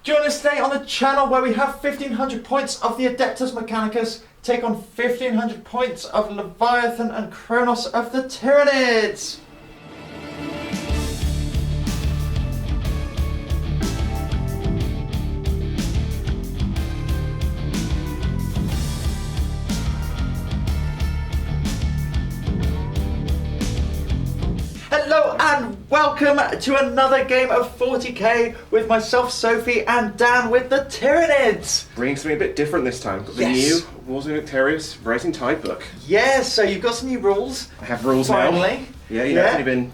Join us today on the channel where we have 1500 points of the Adeptus Mechanicus take on 1500 points of Leviathan and Kronos of the Tyranids. Hello and welcome to another game of 40k with myself, Sophie, and Dan with the Tyranids. Bringing something a bit different this time. Got the new War Zone Charadon Rising Tide book. Yes, so you've got some new rules. I have rules finally. now. Yeah, it's only been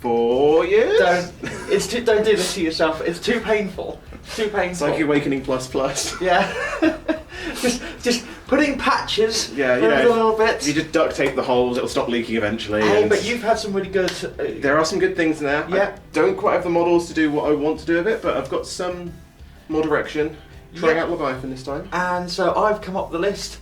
4 years. Don't do this to yourself. It's too painful. Too painful. Psychic Awakening plus. Yeah. just putting patches. Yeah, a little bit. If you just duct tape the holes, it'll stop leaking eventually. Hey, but you've had some really good. There are some good things in there. Yeah. I don't quite have the models to do what I want to do with it, but I've got some more direction. Trying out Leviathan this time. And so I've come up with the list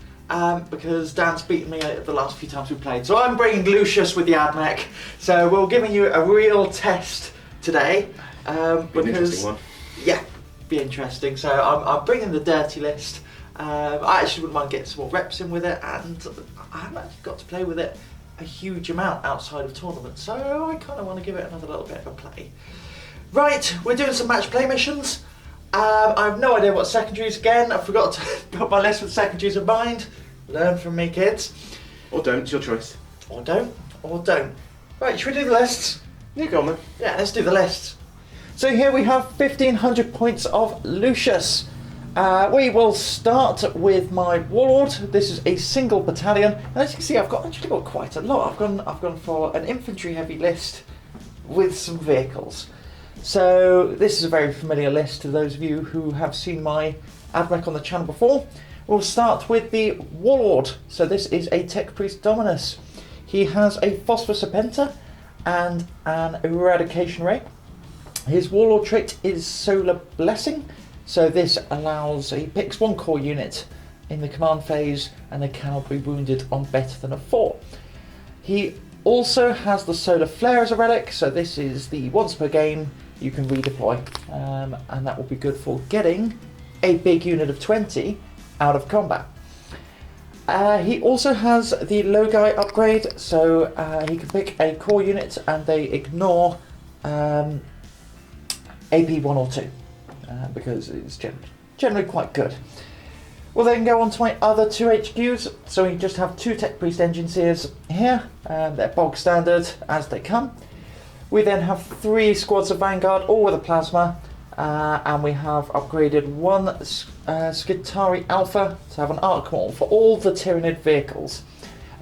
because Dan's beaten me the last few times we've played. So I'm bringing Lucius with the Admech. So we're giving you a real test today. Be an interesting one. Yeah, be interesting. So I'm bringing the dirty list. I actually wouldn't mind getting some more reps in with it, and I haven't actually got to play with it a huge amount outside of tournaments, so I kind of want to give it another little bit of a play. Right, we're doing some match play missions. I have no idea what secondaries again. I forgot to put my list with secondaries in mind. Learn from me, kids. Or don't, it's your choice. Or don't. Right, should we do the lists? Yeah, go on then. Yeah, let's do the lists. So here we have 1500 points of Lucius. We will start with my Warlord. This is a single battalion, and as you can see, I've actually got quite a lot. I've gone for an infantry heavy list with some vehicles. So this is a very familiar list to those of you who have seen my Admech on the channel before. We'll start with the Warlord. So this is a Tech Priest Dominus. He has a Phosphor Serpenta and an Eradication Ray. His Warlord trait is Solar Blessing. So this allows, he picks one core unit in the command phase and they cannot be wounded on better than a 4. He also has the Solar Flare as a relic, so this is the once per game you can redeploy, and that will be good for getting a big unit of 20 out of combat. He also has the Logi upgrade, so he can pick a core unit and they ignore AP 1 or 2. Because it's generally quite good. We'll then go on to my other 2 HQs. So we just have 2 Tech Priest Enginseers here. They're bog standard as they come. We then have 3 squads of Vanguard, all with a plasma. And we have upgraded 1 Skitarii Alpha to have an arc mortal for all the Tyranid vehicles.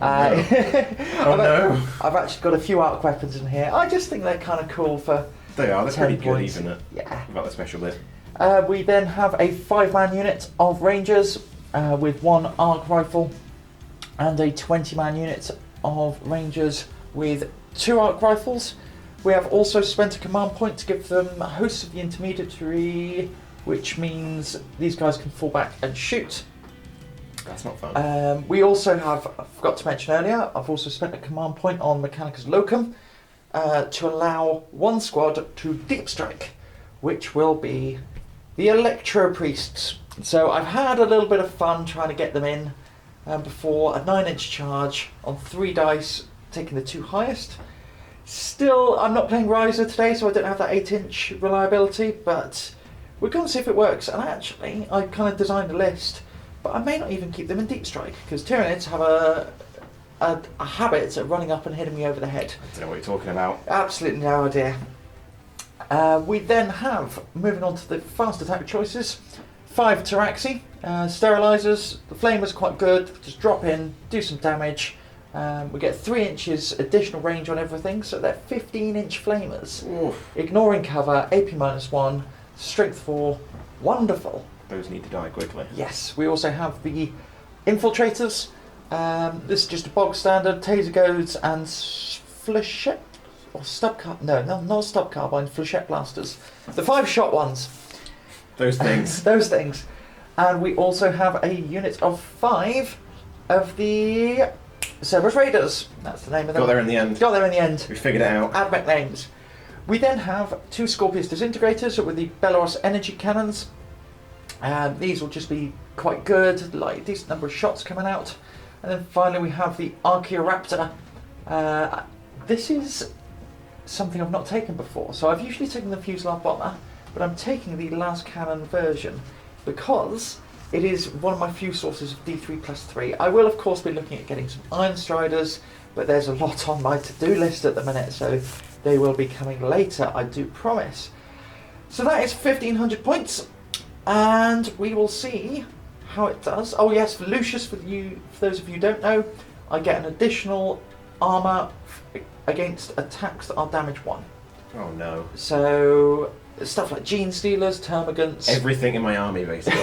No. I've actually got a few arc weapons in here. I just think they're kind of cool for. They are, they're pretty good, points. even without the special bit. We then have a 5-man unit of Rangers with 1 arc rifle and a 20-man unit of Rangers with 2 arc rifles. We have also spent a command point to give them hosts of the Intermediary, which means these guys can fall back and shoot. That's not fun. We also have, I forgot to mention earlier, I've also spent a command point on Mechanicus Locum to allow 1 squad to deep strike, which will be the Electro Priests. So I've had a little bit of fun trying to get them in before a 9-inch charge on 3 dice, taking the 2 highest. Still, I'm not playing Riser today, so I don't have that 8-inch reliability, but we're going to see if it works. And actually, I kind of designed a list, but I may not even keep them in deep strike, because Tyranids have a habit of running up and hitting me over the head. I don't know what you're talking about. Absolutely no idea. We then have, moving on to the fast attack choices, 5 Taraxi, Sterilizers. The Flamer's quite good, just drop in, do some damage. We get 3 inches additional range on everything, so they're 15-inch Flamers. Oof. Ignoring cover, AP -1, Strength 4, wonderful. Those need to die quickly. Yes, we also have the Infiltrators. This is just a bog standard, Taser Goads and Flechette, or Stub Carbine, no, not Stub Carbine, Flechette Blasters. The 5-shot ones. Those things. Those things. And we also have a unit of 5 of the Cerberus Raiders. That's the name of them. Got there in the end. Got there in the end. We figured it out. Admech names. We then have 2 Scorpius Disintegrators with the Belarus energy cannons. These will just be quite good, like a decent number of shots coming out. And then finally we have the Archaeoraptor. This is something I've not taken before. So I've usually taken the Fusilier Bomber, but I'm taking the Las Cannon version because it is one of my few sources of D3+3. I will of course be looking at getting some Iron Striders, but there's a lot on my to-do list at the minute, so they will be coming later, I do promise. So that is 1500 points, and we will see how it does. Oh yes, for Lucius, for those of you who don't know, I get an additional armour against attacks that are damage 1. Oh no. So stuff like Gene Stealers, Termagants. Everything in my army, basically.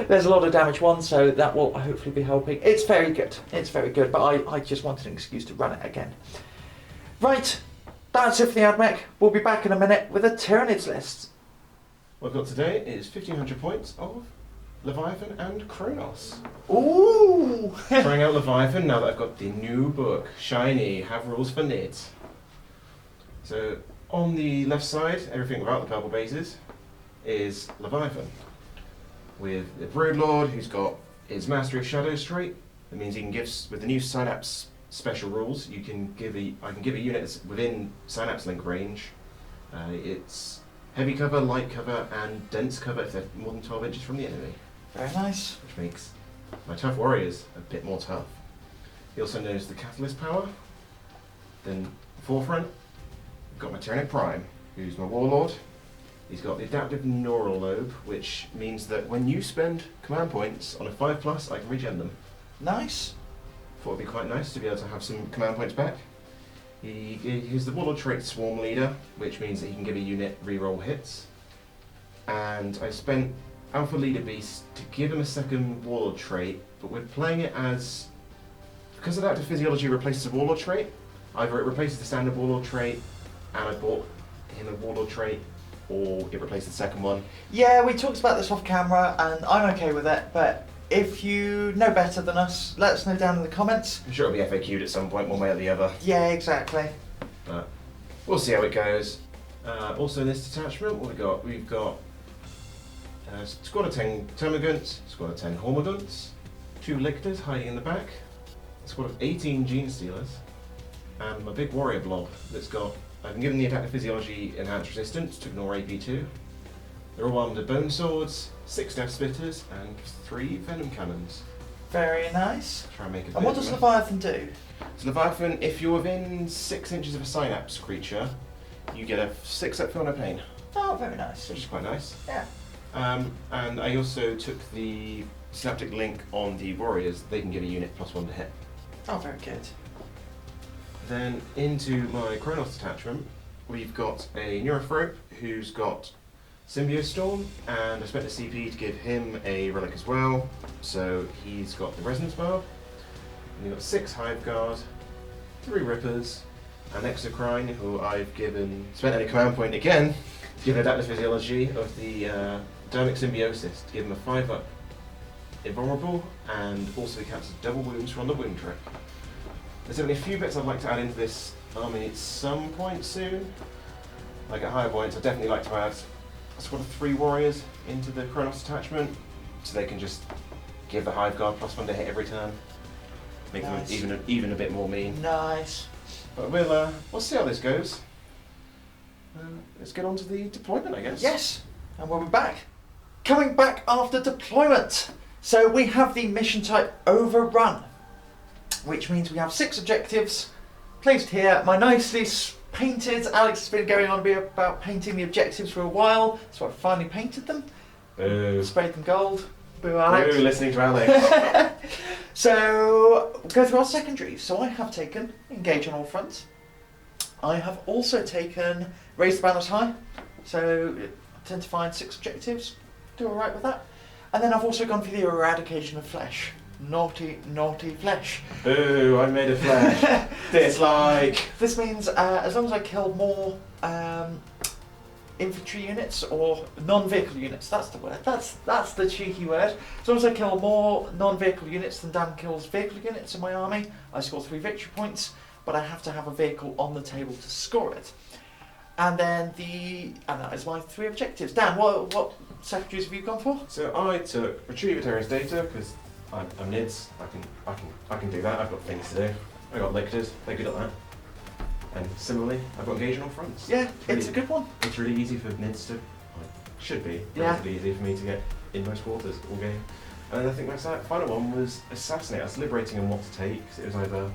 There's a lot of damage 1, so that will hopefully be helping. It's very good. It's very good, but I just wanted an excuse to run it again. Right, that's it for the Admech. We'll be back in a minute with a Tyranids list. What I've got today is 1500 points of Leviathan and Kronos. Ooh! Trying out Leviathan now that I've got the new book, Shiny, Have Rules for Nids. So, on the left side, everything without the purple bases, is Leviathan. With the Warlord, who's got his Mastery of Shadows trait. That means he can give, with the new Synapse special rules, I can give a unit that's within Synapse link range. It's heavy cover, light cover, and dense cover if they're more than 12 inches from the enemy. Very nice. Which makes my tough warriors a bit more tough. He also knows the Catalyst power. Then, forefront, I've got my Tyranid Prime, who's my Warlord. He's got the Adaptive Neural Lobe, which means that when you spend command points on a 5+, I can regen them. Nice. Thought it'd be quite nice to be able to have some command points back. He's the Warlord trait Swarm Leader, which means that he can give a unit reroll hits. And I spent Alpha Leader Beast to give him a second Warlord trait, but we're playing it as... Because Adaptive Physiology replaces a Warlord trait, either it replaces the standard Warlord trait, and I bought him a Warlord trait, or it replaces the second one. Yeah, we talked about this off camera, and I'm okay with it, but if you know better than us, let us know down in the comments. I'm sure it'll be FAQ'd at some point, one way or the other. Yeah, exactly. But we'll see how it goes. Also in this detachment, what we've got a squad of 10 Termagants, squad of 10 Hormagants, 2 Lictors hiding in the back, a squad of 18 Gene Stealers, and my big warrior blob that's got... I've been given the Adaptive Physiology Enhanced Resistance to ignore AP2. They're all armed with Bone Swords, 6 Death Spitters, and 3 Venom Cannons. Very nice. Try and make it. And what does Leviathan do? So Leviathan, if you're within 6 inches of a Synapse creature, you get a 6-up Feel No Pain. Oh, very nice. Which is quite nice. Yeah. And I also took the Synaptic Link on the Warriors. They can give a unit +1 to hit. Oh, very good. Then into my Kronos detachment, we've got a Neurothrope who's got Symbio Storm, and I spent a CP to give him a Relic as well. So he's got the Resonance Barb, and you've got 6 Hive Guard, 3 Rippers, and Exocrine, who I've spent a command point again, to give an Adaptive Physiology of the Dermic Symbiosis, to give him a 5-up Invulnerable, and also he counts as double wounds from the wound trick. There's only a few bits I'd like to add into this army at some point soon. Like at higher points, I'd definitely like to add a squad of 3 warriors into the Kronos attachment, so they can just give the Hive Guard +1 to hit every turn. Make Nice. them even a bit more mean. Nice. But we'll see how this goes. Let's get on to the deployment, I guess. Yes, and we'll be back. Coming back after deployment. So we have the mission type Overrun, which means we have 6 objectives placed here. My nicely painted, Alex has been going on about painting the objectives for a while, so I finally painted them. Boo. Sprayed them gold. Boo, Alex. Boo, listening to Alex. So, we'll go through our secondaries. So I have taken Engage on all fronts. I have also taken Raise the Banners High. So I tend to find 6 objectives. Do alright with that. And then I've also gone for the Eradication of Flesh. Naughty, naughty flesh. Boo, I made a flesh. Dislike. This means as long as I kill more infantry units or non-vehicle units, that's the word, that's the cheeky word. As long as I kill more non-vehicle units than Dan kills vehicle units in my army, I score 3 victory points, but I have to have a vehicle on the table to score it. And then that is my 3 objectives. Dan, what secretaries have you gone for? So I took retrieve Terrace data because I'm NIDS. I can do that. I've got things to do. I got lictors. They're good at that. And similarly, I've got engaging on fronts. Yeah, it's a good one. It's really easy for NIDS to. Should be relatively easy for me to get in most quarters all game. And then I think my final one was assassinate. I was liberating on what to take. So it was either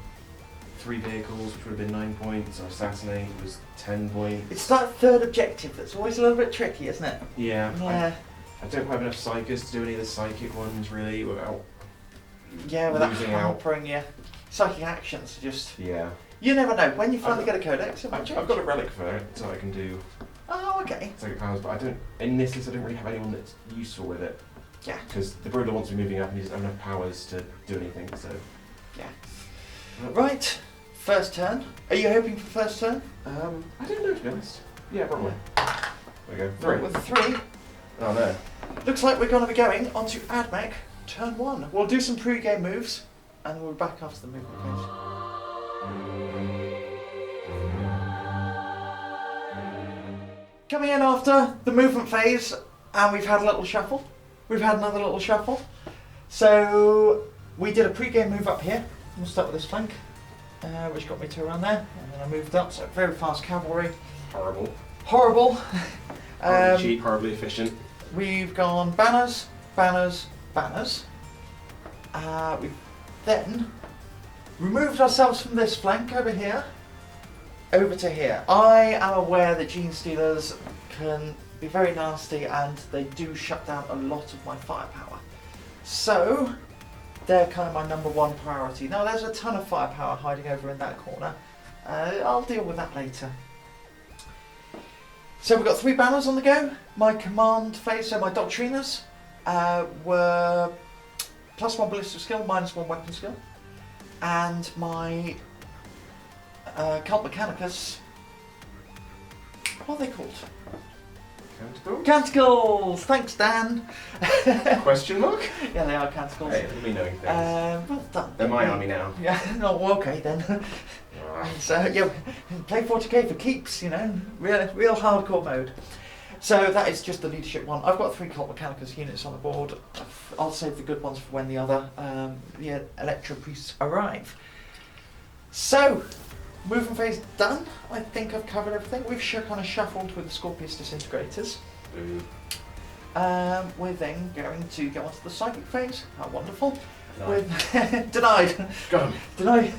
3 vehicles, which would have been 9 points, or assassinate was 10 points. It's that third objective that's always a little bit tricky, isn't it? Yeah. Yeah. I don't have enough psychers to do any of the psychic ones really without without losing out. hampering your psychic actions. Just Yeah. you never know when you finally get a codex. I've got a relic for it, so I can do Oh, okay. psychic powers, but I don't. In this list, I don't really have anyone that's useful with it. Yeah. Because the Broodler wants to be moving up and he doesn't have enough powers to do anything. So. Yeah. Right. First turn. Are you hoping for first turn? I don't know, to be honest. Yeah, probably. There we go. 3. With 3. Oh no. Looks like we're going to be going on to Admech turn 1. We'll do some pre-game moves, and we'll be back after the movement phase. Coming in after the movement phase, and we've had a little shuffle. We've had another little shuffle. So we did a pre-game move up here. We'll start with this flank, which got me to around there, and then I moved up. So very fast cavalry. Horrible. Horrible. Horribly cheap, horribly efficient. We've gone banners, banners, banners. We've then removed ourselves from this flank over here, over to here. I am aware that Gene Stealers can be very nasty and they do shut down a lot of my firepower. So they're kind of my number 1 priority. Now there's a ton of firepower hiding over in that corner. I'll deal with that later. So we've got 3 banners on the go. My command phase, so my Doctriners, were +1 ballistic skill, -1 weapon skill. And my Cult Mechanicus, what are they called? Canticles? Canticles! Thanks, Dan! Question mark? Yeah, they are Canticles. Hey, look at me knowing things. Well done. They're my army now. Yeah, no, well, okay then. So, yeah, play 40k for keeps, you know, real hardcore mode. So that is just the leadership one. I've got 3 Cult Mechanicus units on the board. I'll save the good ones for when the other Electro Priests arrive. So, movement phase done. I think I've covered everything. We've kind of shuffled with the Scorpius Disintegrators. We're then going to go on to the Psychic phase. How wonderful. With denied. Gone. Denied.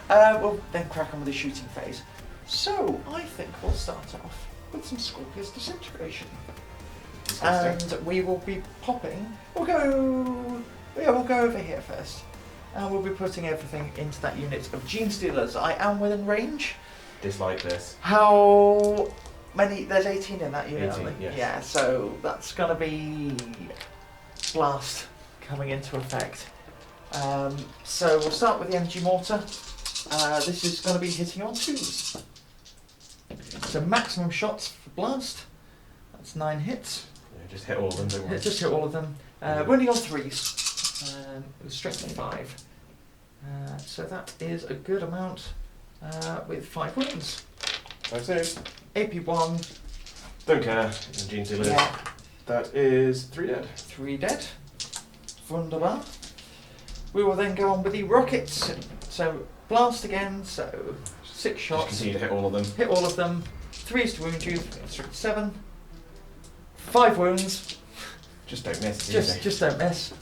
We'll then crack on with the shooting phase. So, I think we'll start off with some Scorpius Disintegration. And we will be popping. We'll go over here first. And we'll be putting everything into that unit of Gene Stealers. I am within range. Dislike this. How many? There's 18 in that unit, 18, aren't there? yes. Yeah, so that's going to be Blast coming into effect. So we'll start with the Energy Mortar. This is going to be hitting on 2s. So maximum shots for Blast. That's 9 hits. Yeah, just hit all of them, don't worry. Just hit all of them. Wounding on 3s. It was strength of 5. So that is a good amount with 5 wounds. 5 saves. AP 1. Don't care. Gene Stealers. Yeah. That is 3 dead. 3 dead. Wunderbar. We will then go on with the rockets. So blast again. So 6 shots. Just continue to hit all of them. Hit all of them. 3s to wound you. 7. 5 wounds. Just don't miss. Just don't miss.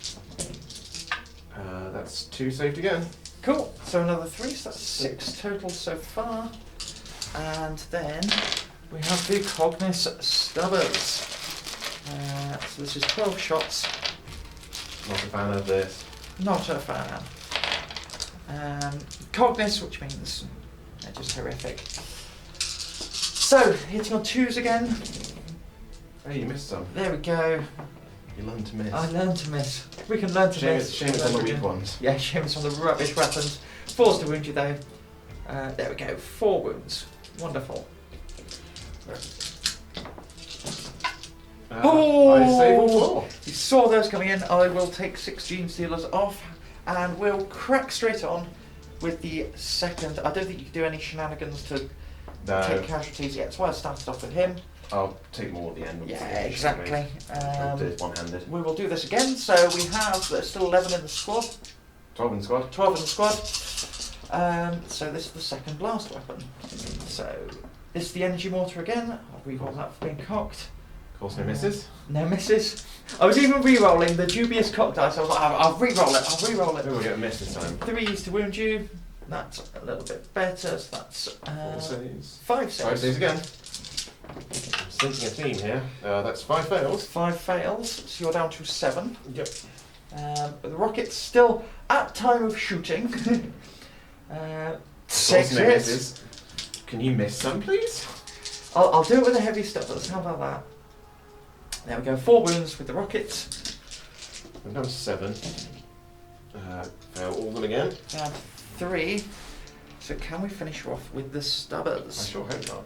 That's 2 saved again. Cool. So another 3. So that's 6 total so far. And then we have the Cognis Stubbers. So this is 12 shots. Not a fan of this. Not a fan. Cognis, which means they're just horrific. So, hitting on 2s again. Hey, you missed some. There we go. You learn to miss. I learned to miss. We can learn to miss. Shame it's on the weak ones. Yeah, shame it's on the rubbish weapons. 4s to wound you though. There we go. 4 wounds. Wonderful. Oh! I save all 4. You saw those coming in. I will take 6 Gene Stealers off and we'll crack straight on with the second. I don't think you can do any shenanigans to No. Take casualties. Yeah, that's why I started off with him. I'll take more at the end. Yeah, exactly. Do this one-handed. We will do this again. So we have, there's still 11 in the squad. 12 in the squad. 12 in the squad. So this is the second last weapon. So this is the energy mortar again. I'll reroll that for being cocked. Of course, no misses. No misses. I was even re-rolling the dubious cock dice. I was like, I'll re-roll it. I'll re-roll it. Maybe we'll get a miss this time. 3s to wound you. That's a little bit better. So that's 4 saves. 5 saves. 5 saves again. Sensing a theme here. That's 5 fails. 5 fails. So you're down to 7. Yep. The rocket's still at time of shooting. 6 no hits. misses. Can you miss some, please? I'll do it with the heavy stuffers. How about that? There we go. 4 wounds with the rockets. I'm down to 7. Fail all of them again. Down to 3. So can we finish off with the I stubbers? sure hope not.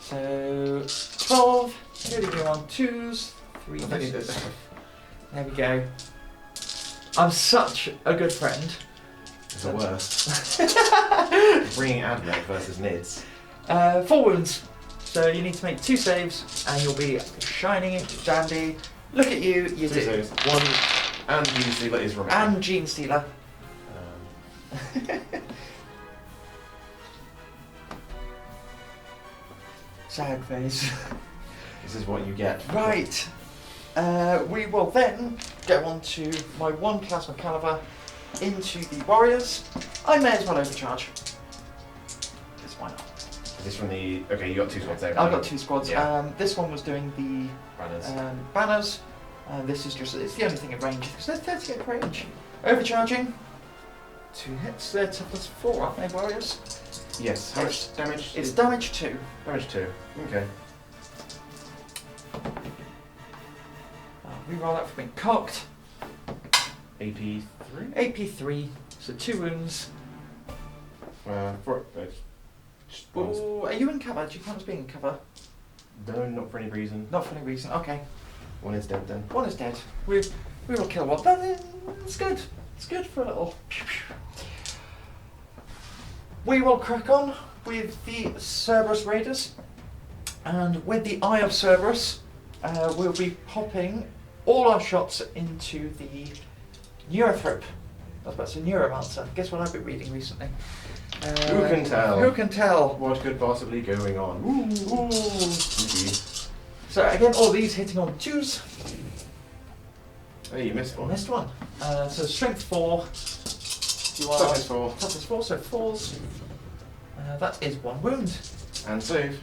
So 12. Here we go on 2s. 3 I think it misses. is. There we go. I'm such a good friend. It's the worst. Bringing Admech versus Nids. 4 wounds. So you need to make 2 saves and you'll be shining dandy. Look at you, you 2 do. saves. 1 and Enginseer is remaining. And Gene Stealer. Sad face. This is what you get. Right. We will then go on to my 1 plasma caliber into the warriors. I may as well overcharge. Because why not? Is this from the... Okay, you got 2 squads there. I've got 2 squads. Yeah. This one was doing the Banners. banners. This is just, it's the only thing in range. Because there's 38 range. Overcharging. 2 hits. They're toughness 4, aren't they, warriors? Yes. How much damage? It's damage 2. Damage 2. Okay. I'll reroll that for being cocked. AP 3? AP 3. So 2 wounds. 4. Just ones. Oh, are you in cover? Do you count as being in cover? No, not for any reason. Not for any reason. Okay. 1 is dead then. 1 is dead. We will kill 1. But it's good. It's good for a little. We will crack on with the Cerberus Raiders. And with the Eye of Cerberus, we'll be popping all our shots into the Neurothrope. I was about to say Neuromancer. Guess what I've been reading recently? Who can tell? Who can tell? What could possibly be going on? Ooh. Spooky. So again, all these hitting on 2s. Hey, you missed one. Missed 1. So strength 4. You are Toughness 4. toughness 4, so 4s. That is 1 wound. And save.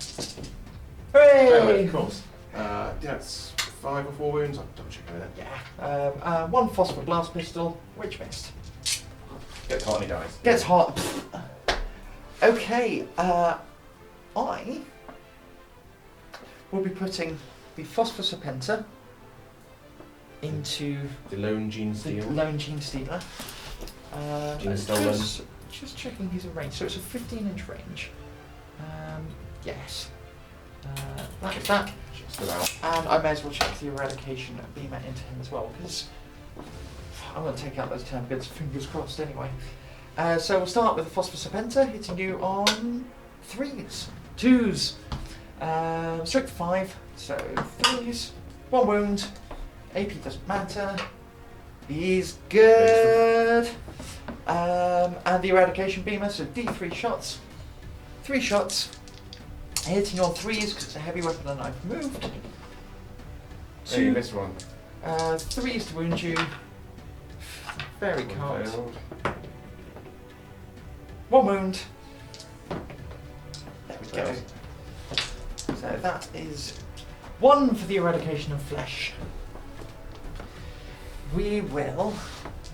Hooray! Of course. Yeah, it's 5 or 4 wounds. I'll double check in a minute. Yeah. 1 phosphor blast pistol, which missed. Gets hot and he dies. Gets hot. Okay. I will be putting the Phosphor Serpenta into The lone Gene the Steal. lone Gene Stealer. Gene Stolen. Just checking he's in range. So it's a 15-inch range. Yes. That is that. Just about. And I may as well check the Eradication beamer into him as well, because I'm going to take out those term goods, fingers crossed anyway. So we'll start with the Phosphor Serpenta, hitting you on 3s. 2s. Strength 5, so 3s. 1 wound. AP doesn't matter. He's good. And the Eradication beamer, so D3 shots. 3 shots. Hitting you on 3s because it's a heavy weapon and I've moved. Hey, you missed 1. 3s to wound you. Very One can't. failed. 1 wound. There we go. Failed. So that is 1 for the Eradication of Flesh. We will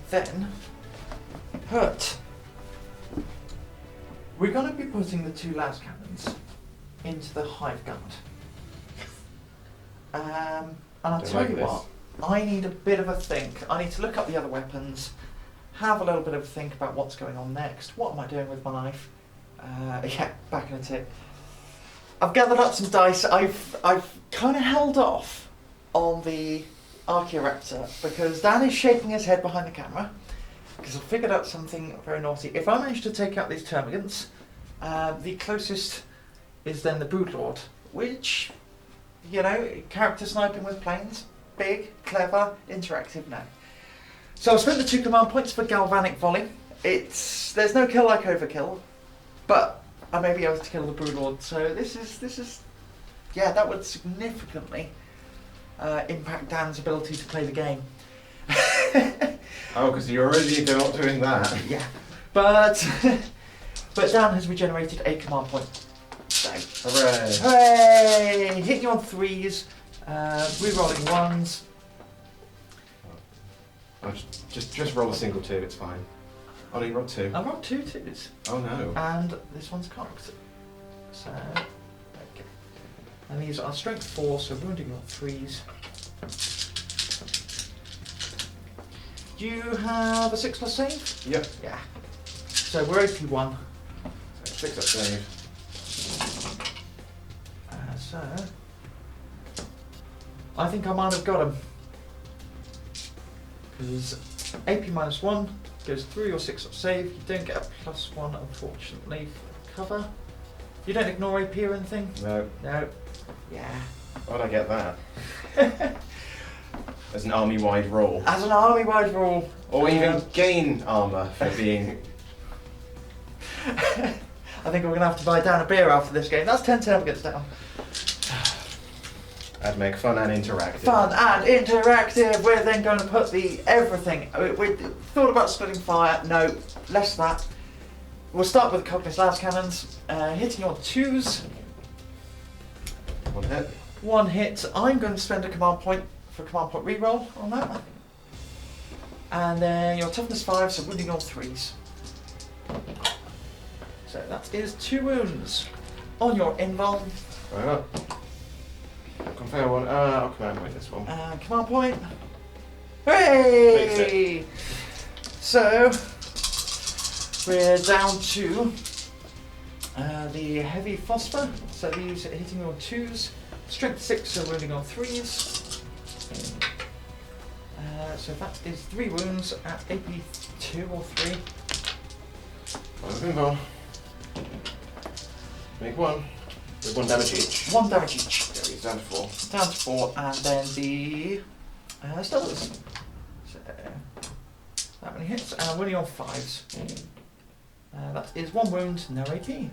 then put... We're going to be putting the 2 las cannons into the Hive Guard. And I'll Don't tell like you this. what, I need a bit of a think. I need to look up the other weapons, have a little bit of a think about what's going on next. What am I doing with my knife? Yeah, back in a tick. I've gathered up some dice. I've kind of held off on the Archaeoraptor because Dan is shaking his head behind the camera because I figured out something very naughty. If I manage to take out these termagants, The closest is then the Broodlord, which, you know, character sniping with planes, big, clever, interactive, no. So I've spent the 2 command points for Galvanic Volley. There's no kill like overkill, but I may be able to kill the Broodlord, so this is, yeah, that would significantly impact Dan's ability to play the game. Oh, because you're already not doing that. Yeah, but Dan has regenerated a command point. So, Hooray! hooray! Hitting you on 3s, re-rolling 1s. Oh, just roll a single 2, it's fine. Oh, no, you rolled 2. I rolled 2 2s. Oh no. And this one's cocked. So, okay. And these are strength 4, so wounding on 3s. Do you have a 6+ save? Yep. Yeah. So we're AP 1. So 6 up save. So, I think I might have got him. Because AP -1 goes through your 6 up save. You don't get a +1, unfortunately, for cover. You don't ignore AP or anything? No. No. Yeah. Why'd I get that? As an army-wide roll. As an army-wide rule. Or even gain armour for being... I think we're going to have to buy down a beer after this game. That's 10-10 against down. Admech, fun and interactive. Fun and interactive. We're then going to put the everything. We thought about splitting fire. No, less of that. We'll start with the Cognus Las Cannons. Hitting on 2s. 1 hit. 1 hit. I'm going to spend a command point for command point reroll on that. And then your toughness 5, so wounding on 3s. So that is 2 wounds on your invuln. Right up. Compare one. I'll command point this one. Command point. Hooray! So we're down to the heavy phosphor. So these are hitting on 2s. Strength 6, so wounding on 3s. So that is 3 wounds at AP 2 or 3. One. Make 1. With 1 damage each. 1 damage each. There he's down to 4. Down to 4, and then the Stealthers. So that many hits, and winning on 5s. That is 1 wound, no AP.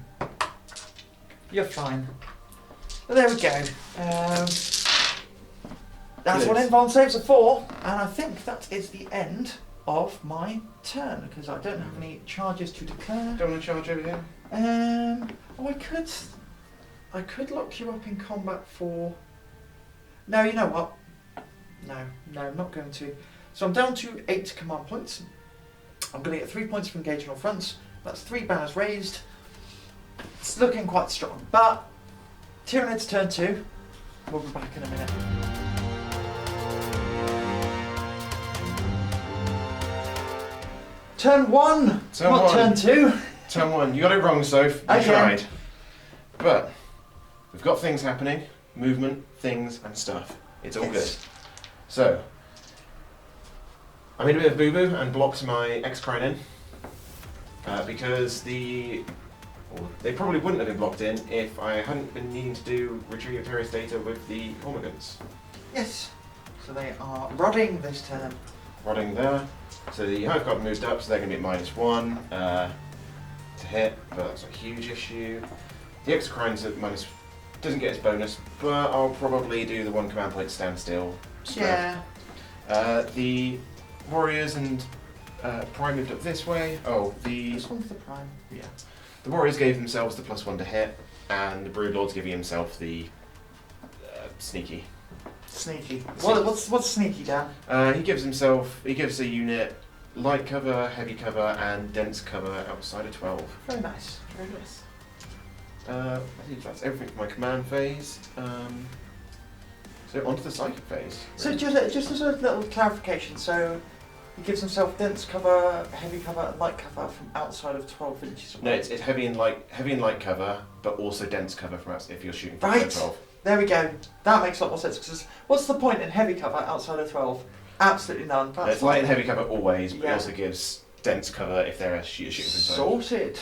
You're fine. But there we go. That's what invuln saves are for, and I think that is the end of my turn because I don't have any charges to declare. Don't want to charge over here? Oh, I could lock you up in combat for. No, you know what? No, I'm not going to. So I'm down to 8 command points. I'm going to get 3 points for engaging on fronts. That's 3 banners raised. It's looking quite strong, but Tyranids turn 2. We'll be back in a minute. Turn 1, not turn 2. Turn 1. You got it wrong, Soph. You tried. But we've got things happening, movement, things, and stuff. It's all good. So I made a bit of boo-boo and blocked my X-Crine in because they probably wouldn't have been blocked in if I hadn't been needing to do retrieve of various data with the Hormigans. Yes. So they are rodding this turn. Rodding there. So the Hive Guard moved up, so they're going to be -1 to hit, but that's a huge issue. The X-Crine's at minus, doesn't get its bonus, but I'll probably do the 1 command point standstill. Yeah. The Warriors and Prime moved up this way. This one's the Prime. Yeah. The Warriors gave themselves the +1 to hit, and the Broodlord's giving himself the sneaky. Sneaky. What's sneaky, Dan? He gives a unit light cover, heavy cover, and dense cover outside of 12. Very nice. Very nice. I think that's everything for my command phase. So onto the psychic phase. So just as a little clarification, so he gives himself dense cover, heavy cover, and light cover from outside of 12 inches away. No, it's heavy and light cover, but also dense cover from outside if you're shooting from outside 12. There we go. That makes a lot more sense. Because what's the point in heavy cover outside of 12? Absolutely none. No, it's light and heavy cover always, but it also gives dense cover if they're shooting from 12. Sorted.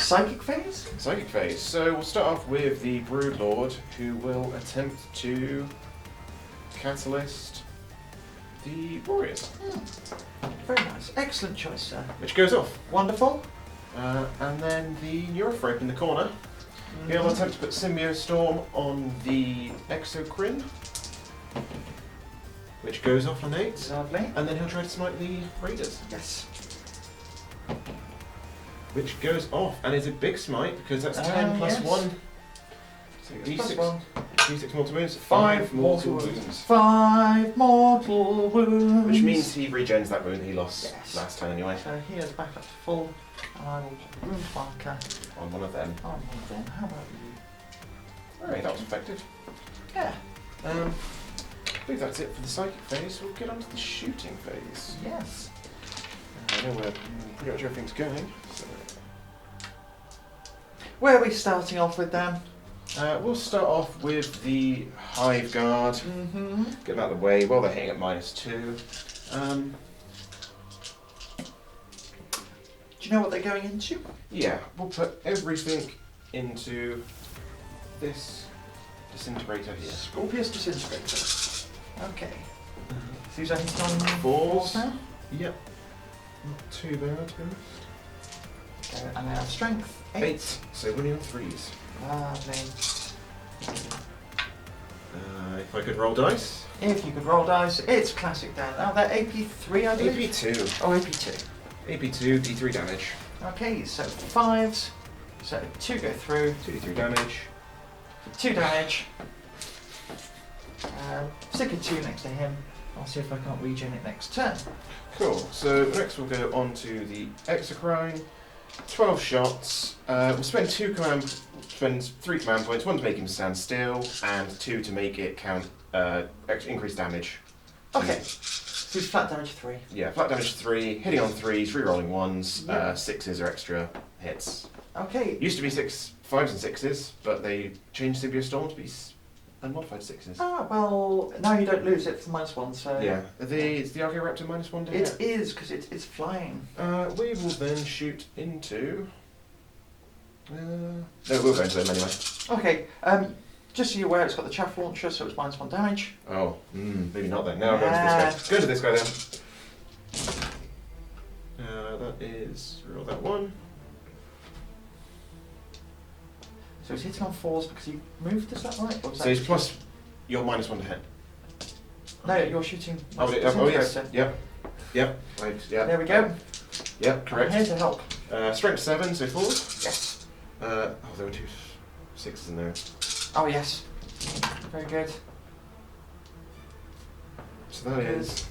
psychic phase? Psychic phase. So we'll start off with the Broodlord, who will attempt to catalyst the Warriors. Very nice. Excellent choice, sir. Which goes off. Wonderful. And then the Neurophrope in the corner. He'll attempt to put Storm on the Exocrine, which goes off on 8. Lovely. And then he'll try to smite the Raiders. Yes. Which goes off and is a big smite because that's 10 plus yes. 1. So Plus D6, one. D6 mortal wounds, 5 5 mortal wounds. 5 mortal wounds. Which means he regens that wound he lost Yes. last time anyway. So he is back up to full. And I will pop a wound marker On one of them. on one of them. How about you? Alright, that was effective. Yeah. I believe that's it for the psychic phase. We'll get on to the shooting phase. Yes. I know where pretty much everything's going. So. Where are we starting off with, Dan? We'll start off with the Hive Guard. Mm-hmm. Get them out of the way while they're hitting at -2. Do you know what they're going into? Yeah, we'll put everything into this disintegrator here. Scorpius Disintegrator. Okay. So he's hitting on Fours. 4s now? Yep. Not too bad. And they have strength 8. So winning on 3s. Lovely. If I could roll dice. If you could roll dice, it's classic, Dan. Now they're AP3, I believe. AP2. Oh, AP2. AP2, D3 damage. Okay, so 5s. So 2 go through. 2d3 damage. 2 damage. Stick a 2 next to him. I'll see if I can't regen it next turn. Cool. So next we'll go on to the Exocrine. 12 shots. We'll spend 3 command points, 1 to make him stand still, and 2 to make it count increased damage. Okay. So it's flat damage 3. Yeah, flat damage 3, hitting on 3s, re-rolling 1s, Yeah. 6s are extra hits. Okay. Used to be 5s and 6s, but they changed Storm to be unmodified 6s. Ah, well, now you don't lose it for -1, so... Yeah. Is the Archaeoraptor -1 to It hit? is, because it's flying. We will then shoot into... no, we'll go into them anyway. Okay, just so you're aware, it's got the chaff launcher, so it's -1 damage. Oh, maybe not then. Now I'll go into this guy. Go to this guy then. That is... roll that 1. So he's hitting on 4s because he moved, is that right? Or was So that he's plus your -1 to hit. No, you're shooting. Oh, yes. Disintegrator. Yep. Right, yeah. There we go. Yep, I'm correct. here to help. Strength 7, so 4s. Yes. Oh, there were 2 6s in there. Oh, yes. Very good. So that is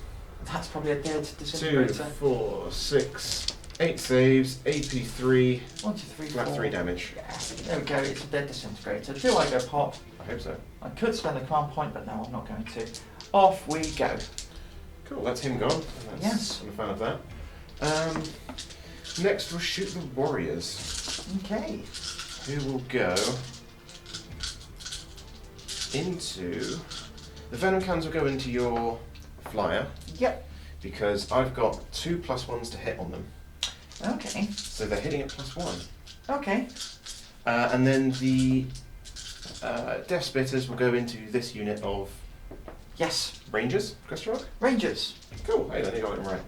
That's probably a dead 2, disintegrator. 4, 6, 8 saves, AP3, 1, 2, 3, flat 4. 3 damage. Yeah, there we go. It's a dead disintegrator. Do I go pop? I hope so. I could spend a command point, but no, I'm not going to. Off we go. Cool, that's him gone. Yes. I'm a fan of that. Next we'll shoot the Warriors, Okay. who will go into... The Venom cans will go into your flyer, Yep. because I've got 2 +1s to hit on them. Okay. So they're hitting at +1. Okay. And then the Death Spitters will go into this unit of Yes. Rangers, question mark? Rangers. Cool, hey, then you got it right.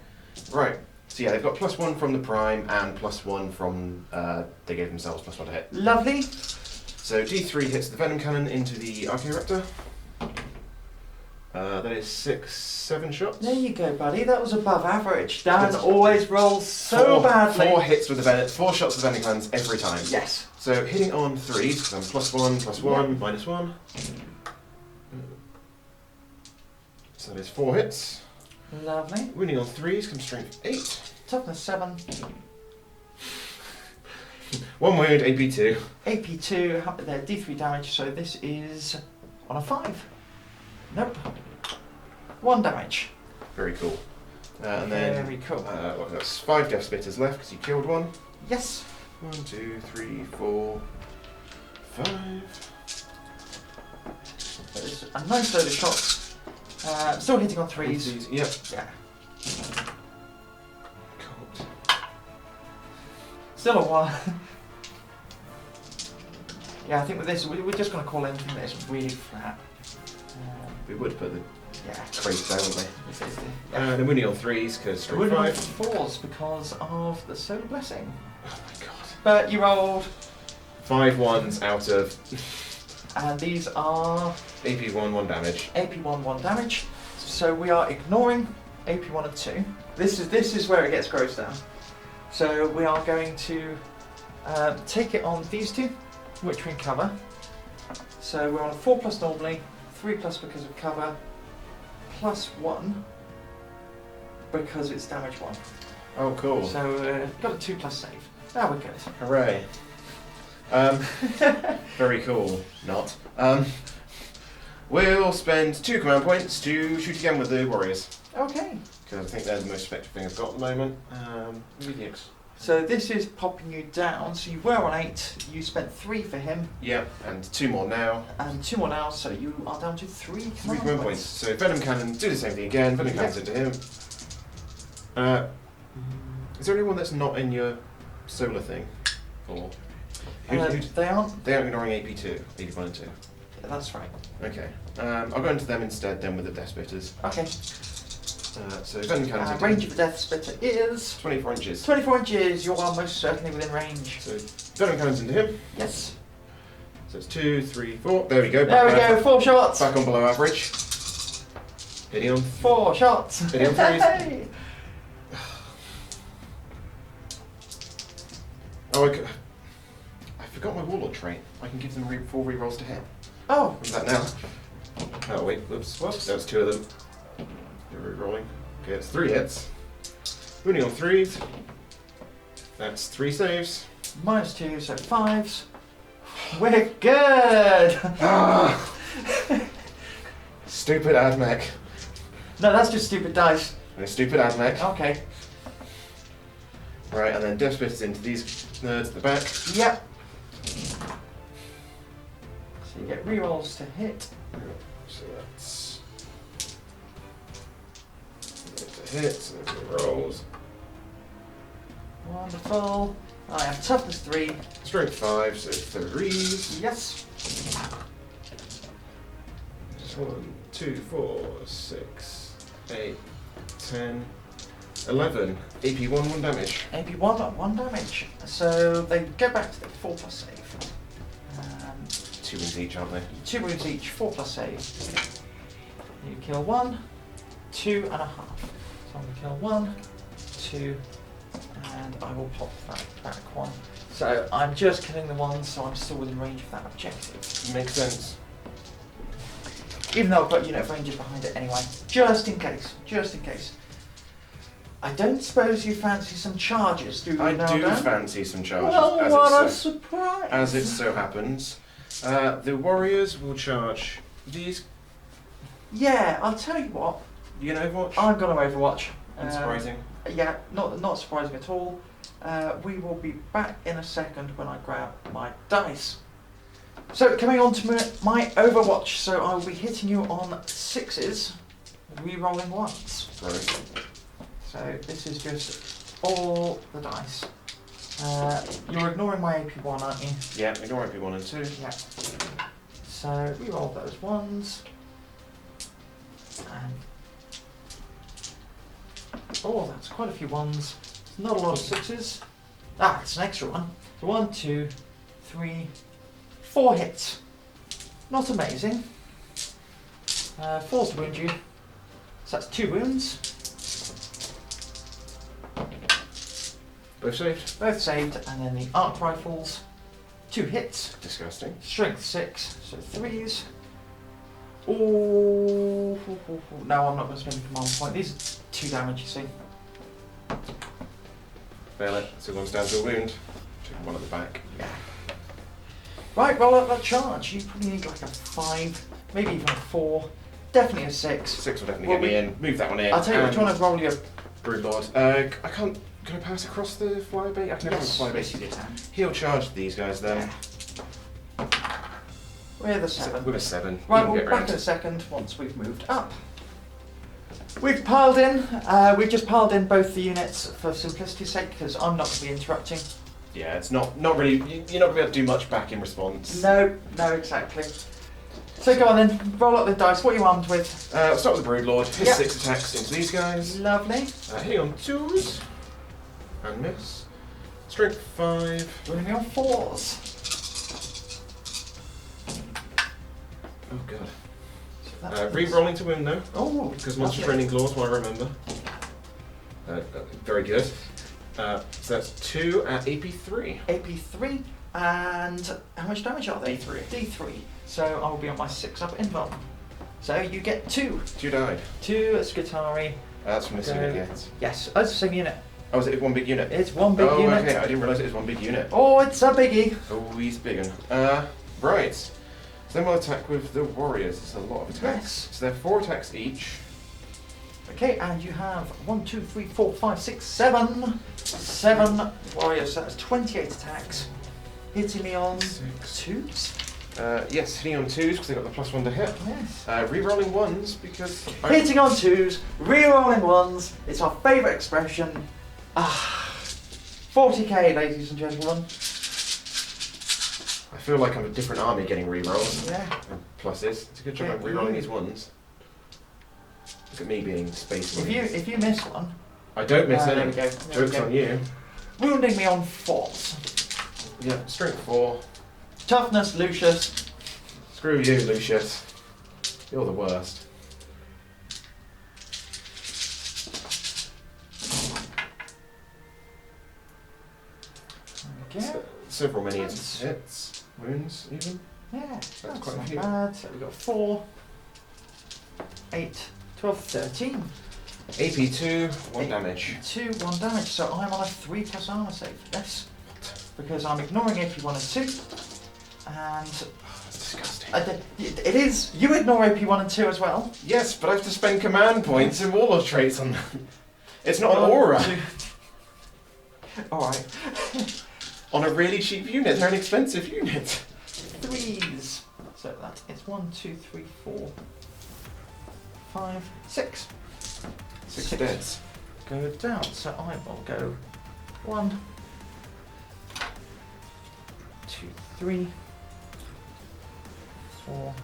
Right, so yeah, they've got +1 from the Prime and +1 from, they gave themselves +1 to hit. Lovely. So D3 hits the Venom Cannon into the Archaeoraptor. That is 6, 7 shots. There you go, buddy. That was above average. Dan always rolls so badly. 4 hits with the Venom, 4 shots with the Venom Cannons every time. Yes. So hitting on 3s, because I'm +1, +1, -1. So that is 4 hits. Lovely. Winning on 3s comes strength 8. Toughness 7. 1 wound, AP2. AP2, there, D3 damage, so this is on a 5. Nope. 1 damage. Very cool. And then Very cool. well, that's 5 Death Spitters left because you killed 1. Yes. 1, 2, 3, 4, 5. There's a nice load of shots. Still hitting on 3s. Yep. Yeah. Cool. Still a 1. Yeah, I think with this, we're just going to call anything that is really flat. We would put the Yeah. crates there, wouldn't This is the, we? Then we're only on 3s because we're straight on 5. 4s because of the Solar Blessing. Oh my god. But you rolled, 5 1s out of and these are AP 1 damage. AP1 1 damage. So we are ignoring AP1 and 2. This is where it gets grossed down. So we are going to take it on these two, which we can cover. So we're on a 4+ normally, 3+ because of cover, +1 because it's damage 1. Oh, cool. So got a 2+ save. Now we're good. Hooray. Very cool. Not. We'll spend 2 command points to shoot again with the warriors. Okay. Because I think they're the most effective thing I've got at the moment. So this is popping you down. So you were on 8. You spent 3 for him. Yep, and 2 more now. And 2 more now. So you are down to 3 3 command points. So Venom Cannon, do the same thing again. Venom Cannon's into him. Is there anyone that's not in your solar thing? Or They aren't. They aren't ignoring AP2, AP1 and 2. That's right. Okay. I'll go into them instead then with the Death Spitters. Okay. So Venom Cannon's Range of the Death Spitter is 24 inches. 24 inches. You are most certainly within range. So Venom Cannon's into him. Yes. So it's 2, 3, 4. There we go. There we go. 4 shots. Back on below average. Hitting on 4 shots. Hitting on 3s. Hey! Oh, I forgot my Warlord trait. I can give them 4 rerolls to hit. Oh. What's that now? Oh wait, whoops. That was 2 of them. You're rerolling. Okay, it's 3 hits. Winning on 3s. That's 3 saves. -2, so 5s. We're good. Ah! Stupid Admech. No, that's just stupid dice. And a stupid Admech. Okay. Right, and then Death Spitters into these nerds at the back. Yep. So you get rerolls to hit. So that's to hit, so there's the rolls. Wonderful. I have toughness 3. Strength 5, so 3s. Yes. 1, 2, 4, 6, 8, 10, 11. AP1, 1 damage. AP1, 1 damage. So they go back to the 4+ save. 2 wounds each, aren't they? 2 wounds each, 4+ save. You kill 1, 2.5. So I'm going to kill 1, 2, and I will pop that back 1. So I'm just killing the ones, so I'm still within range of that objective. Makes sense. Even though I've got unit of rangers behind it anyway. Just in case. Just in case. I don't suppose you fancy some charges, do you? I now, do Dan? fancy some charges. Well, as what it a so, surprise! as it so happens. The warriors will charge these. Yeah, I'll tell you what. You know Overwatch? I'm going to Overwatch. Unsurprising. Yeah, not surprising at all. We will be back in a second when I grab my dice. So coming on to my Overwatch, so I will be hitting you on 6s, re-rolling 1s. Right. So this is just all the dice. You're ignoring my AP1, aren't you? Yeah, ignore AP1 and 2. Yeah. So re-roll those 1s. And oh, that's quite a few 1s. Not a lot of 6s. Ah, it's an extra one. So 1, 2, 3, 4 hits. Not amazing. 4's to wound you. So that's 2 wounds. Both saved. Both saved, and then the arc rifles. 2 hits. Disgusting. Strength 6, so 3s. Oh, no, I'm not going to spend a command point. These are 2 damage, you see. Fail it. So one's down to a wound. Take 1 at the back. Yeah. Right, roll out that charge. You probably need like a 5, maybe even a 4, definitely a 6. 6 will definitely Well, get me in. Move that one in. I'll tell you what, do you want to roll your... Broodlord. I can't... Can I pass across the flybait? I can Yes, never yes, flybait. you can. He'll charge these guys then. Yeah. We're the 7. With a 7. Right, We'll we'll get back round. in a second once we've moved up. We've piled in. We've just piled in both the units for simplicity's sake because I'm not going to be interrupting. Yeah, it's not really. You're not going to be able to do much back in response. No, exactly. So go on then, roll up the dice. What are you armed with? We'll start with the Broodlord. His Yep. 6 attacks into these guys. Lovely. Hitting on 2s. And miss. Strength 5. Rolling on 4s. Oh god. So that's Re-rolling to win though. Oh, Because monster lovely. training clause, what I remember. Very good. So that's 2 at AP3. AP3, and how much damage are they? D3. D3. So I will be on my 6-up invuln. So you get 2. 2 died. 2 at Skitarii. That's from this Okay. unit yet. Yes, oh, it's the same unit. Oh, is it one big unit? It's one big unit. Okay, I didn't realise it was one big unit. Oh, it's a biggie. Oh, he's big one. Right. So then we'll attack with the warriors. It's a lot of attacks. Yes. So they're 4 attacks each. Okay, and you have 1, 2, 3, 4, 5, 6, 7. 7 warriors, so that's 28 attacks. Hitting me on 2s. Yes, hitting on 2s because they got the +1 to hit. Yes. Re-rolling 1s because... Hitting on 2s, re-rolling 1s. It's our favourite expression. 40k, ladies and gentlemen. I feel like I'm a different army getting re-rolls. Yeah. And pluses. It's a good job Yeah, I'm re-rolling you- these 1s. Look at me being space marines. If you miss one, I don't miss there any. we go. There we Joke's go. on you. Wounding me on 4s. Yeah, strength 4. Toughness, Lucius. Screw you, Lucius. You're the worst. Okay. Several many Nice. hits, wounds, even. Yeah, that's quite a not few. bad. So we've got 4, 8, 12, 13. AP2, 1 Eight. damage. 2, 1 damage. So I'm on a 3+ armour save. Yes. Because I'm ignoring AP1 and 2. And That's disgusting. it is. You ignore AP1 and 2 as well. Yes, but I have to spend command points and warlord traits on them. It's not an aura. Alright. On a really cheap unit, they're an expensive unit. 3s. So that is 1, 2, 3, 4, 5, 6. 6 deads. Go down. So I will go 1, 2, 3, 4,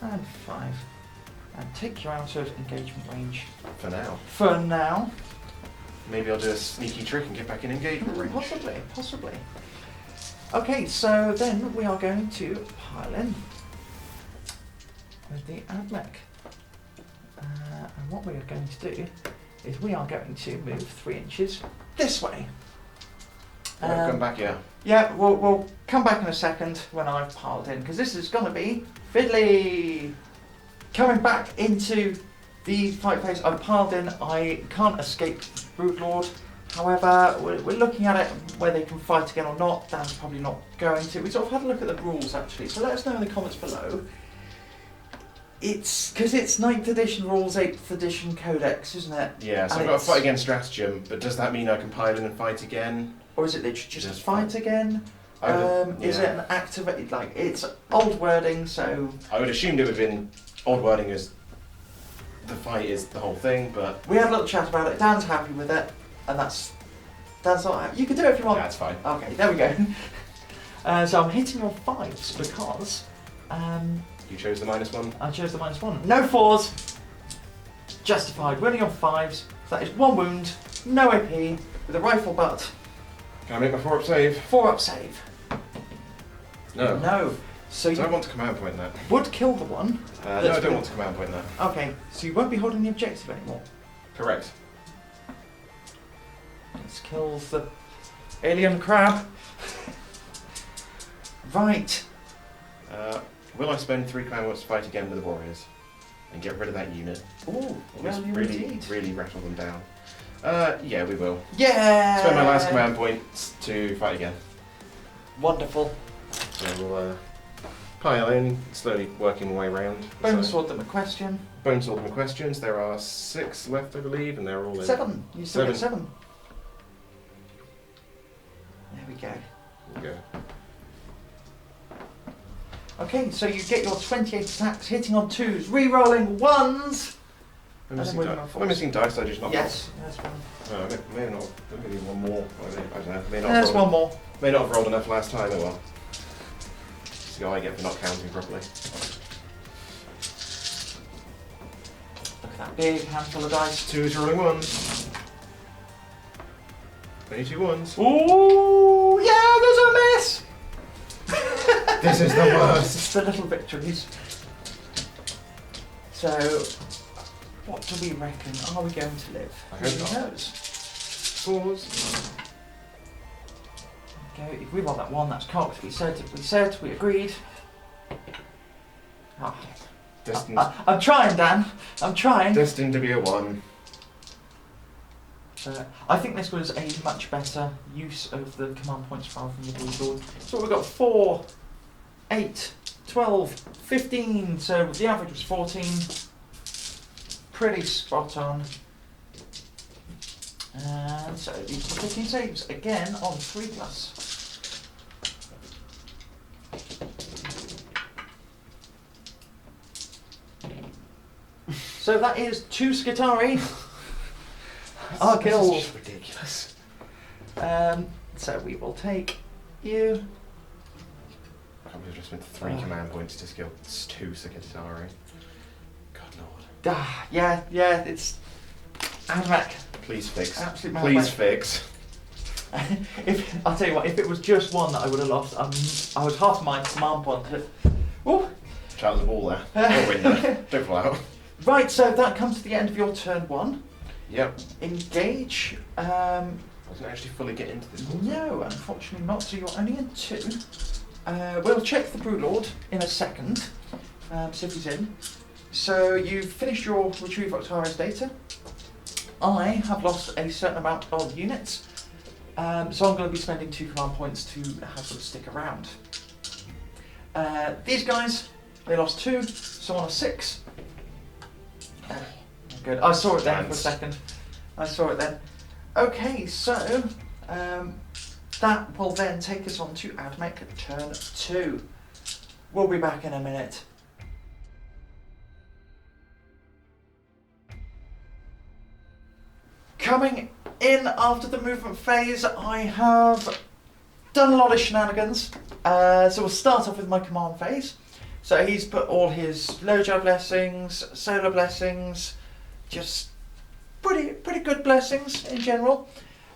and 5. And take you out of engagement range For now. for now. Maybe I'll do a sneaky trick and get back in engagement range. Possibly. Okay, so then we are going to pile in with the Admech. And what we are going to do is we are going to move 3 inches this way. Come back here. Yeah, we'll come back in a second when I've piled in, because this is going to be fiddly. Coming back into the fight phase, I've piled in. I can't escape Broodlord. However, we're looking at it whether they can fight again or not. Dan's probably not going to. We sort of had a look at the rules actually, so let us know in the comments below. It's because it's 9th edition rules, 8th edition codex, isn't it? Yeah, so And I've got to it's- fight against Stratagem, but does that mean I can pile in and fight again? Or is it literally just Just fight fight. again? I would- Is it yeah. an activated, like, it's old wording, so I would assumed it would have been old wording as the fight is the whole thing, but we had a little chat about it. Dan's happy with it, and that's not happy. You can do it if you want. that's fine. Okay, there we go. So I'm hitting on 5s because You chose the -1. I chose the -1. No 4s. Justified. Winning on 5s. So that is 1 wound, no AP, with a rifle butt. Can I make my 4-up save? 4-up save. No. No. So So I you want to command point that. would kill the one. No, I That's don't good. want to command point that. Okay, so you won't be holding the objective anymore. Correct. This kills the alien crab. Right. Will I spend 3 command points to fight again with the warriors? And get rid of that unit? Ooh, Or just well, you really, indeed. really rattle them down? Yeah, we will. Yeah! Spend my last command points to fight again. Wonderful. So we'll pile in, slowly working my way around. Bone So, sword them a question. Bone sword them questions. There are 6 left, I believe, and they're all in. 7. You still get 7. There we go. There we go. Okay, so you get your 28 attacks, hitting on 2s, re-rolling 1s. Am I missing dice? I just not. Yes, there's one. Maybe not. Maybe one more. I don't know. May not There's have rolled, one more. May not have rolled enough last time. Oh well. See how I get for not counting properly. Look at that big handful of dice. 2's rolling 1s. 22 1s. Ooh, yeah, there's a miss! This is the worst. It's the little victories. So, what do we reckon? Are we going to live? I hope Who not. knows? 4s. Okay, if we want that one, that's cocked. We agreed. Ah, Destined, I'm trying, Dan. I'm trying. destined to be a 1. I think this was a much better use of the command points rather than the blue board. So we've got 4, 8, 12, 15. So the average was 14. Pretty spot on. And so these are 15 saves again on 3+. So that is 2 Skitarii. Our kill. This is just ridiculous. So we will take you. I can't believe I just spent 3 command points to skill 2 Skitarii. God lord. Yeah, it's Admech. Please fix. Absolute Please Admech. fix. If I'll tell you what, if it was just one that I would have lost, I was half my command point. Ooh. Charles the ball there. Don't win there. Don't fall out. Right, so that comes to the end of your turn 1. Yep. Engage. I wasn't actually fully get into this one. No, unfortunately not. So you're only in 2. We'll check the Warlord in a second. See if he's in. So you've finished your retrieve Octarius data. I have lost a certain amount of units. So I'm going to be spending 2 command points to have them stick around. These guys, they lost 2, so on a 6. Good. I saw it then for a second. I saw it then. Okay, so that will then take us on to Admech turn 2. We'll be back in a minute. Coming in after the movement phase, I have done a lot of shenanigans. So we'll start off with my command phase. So he's put all his Logi blessings, solar blessings, just pretty good blessings in general.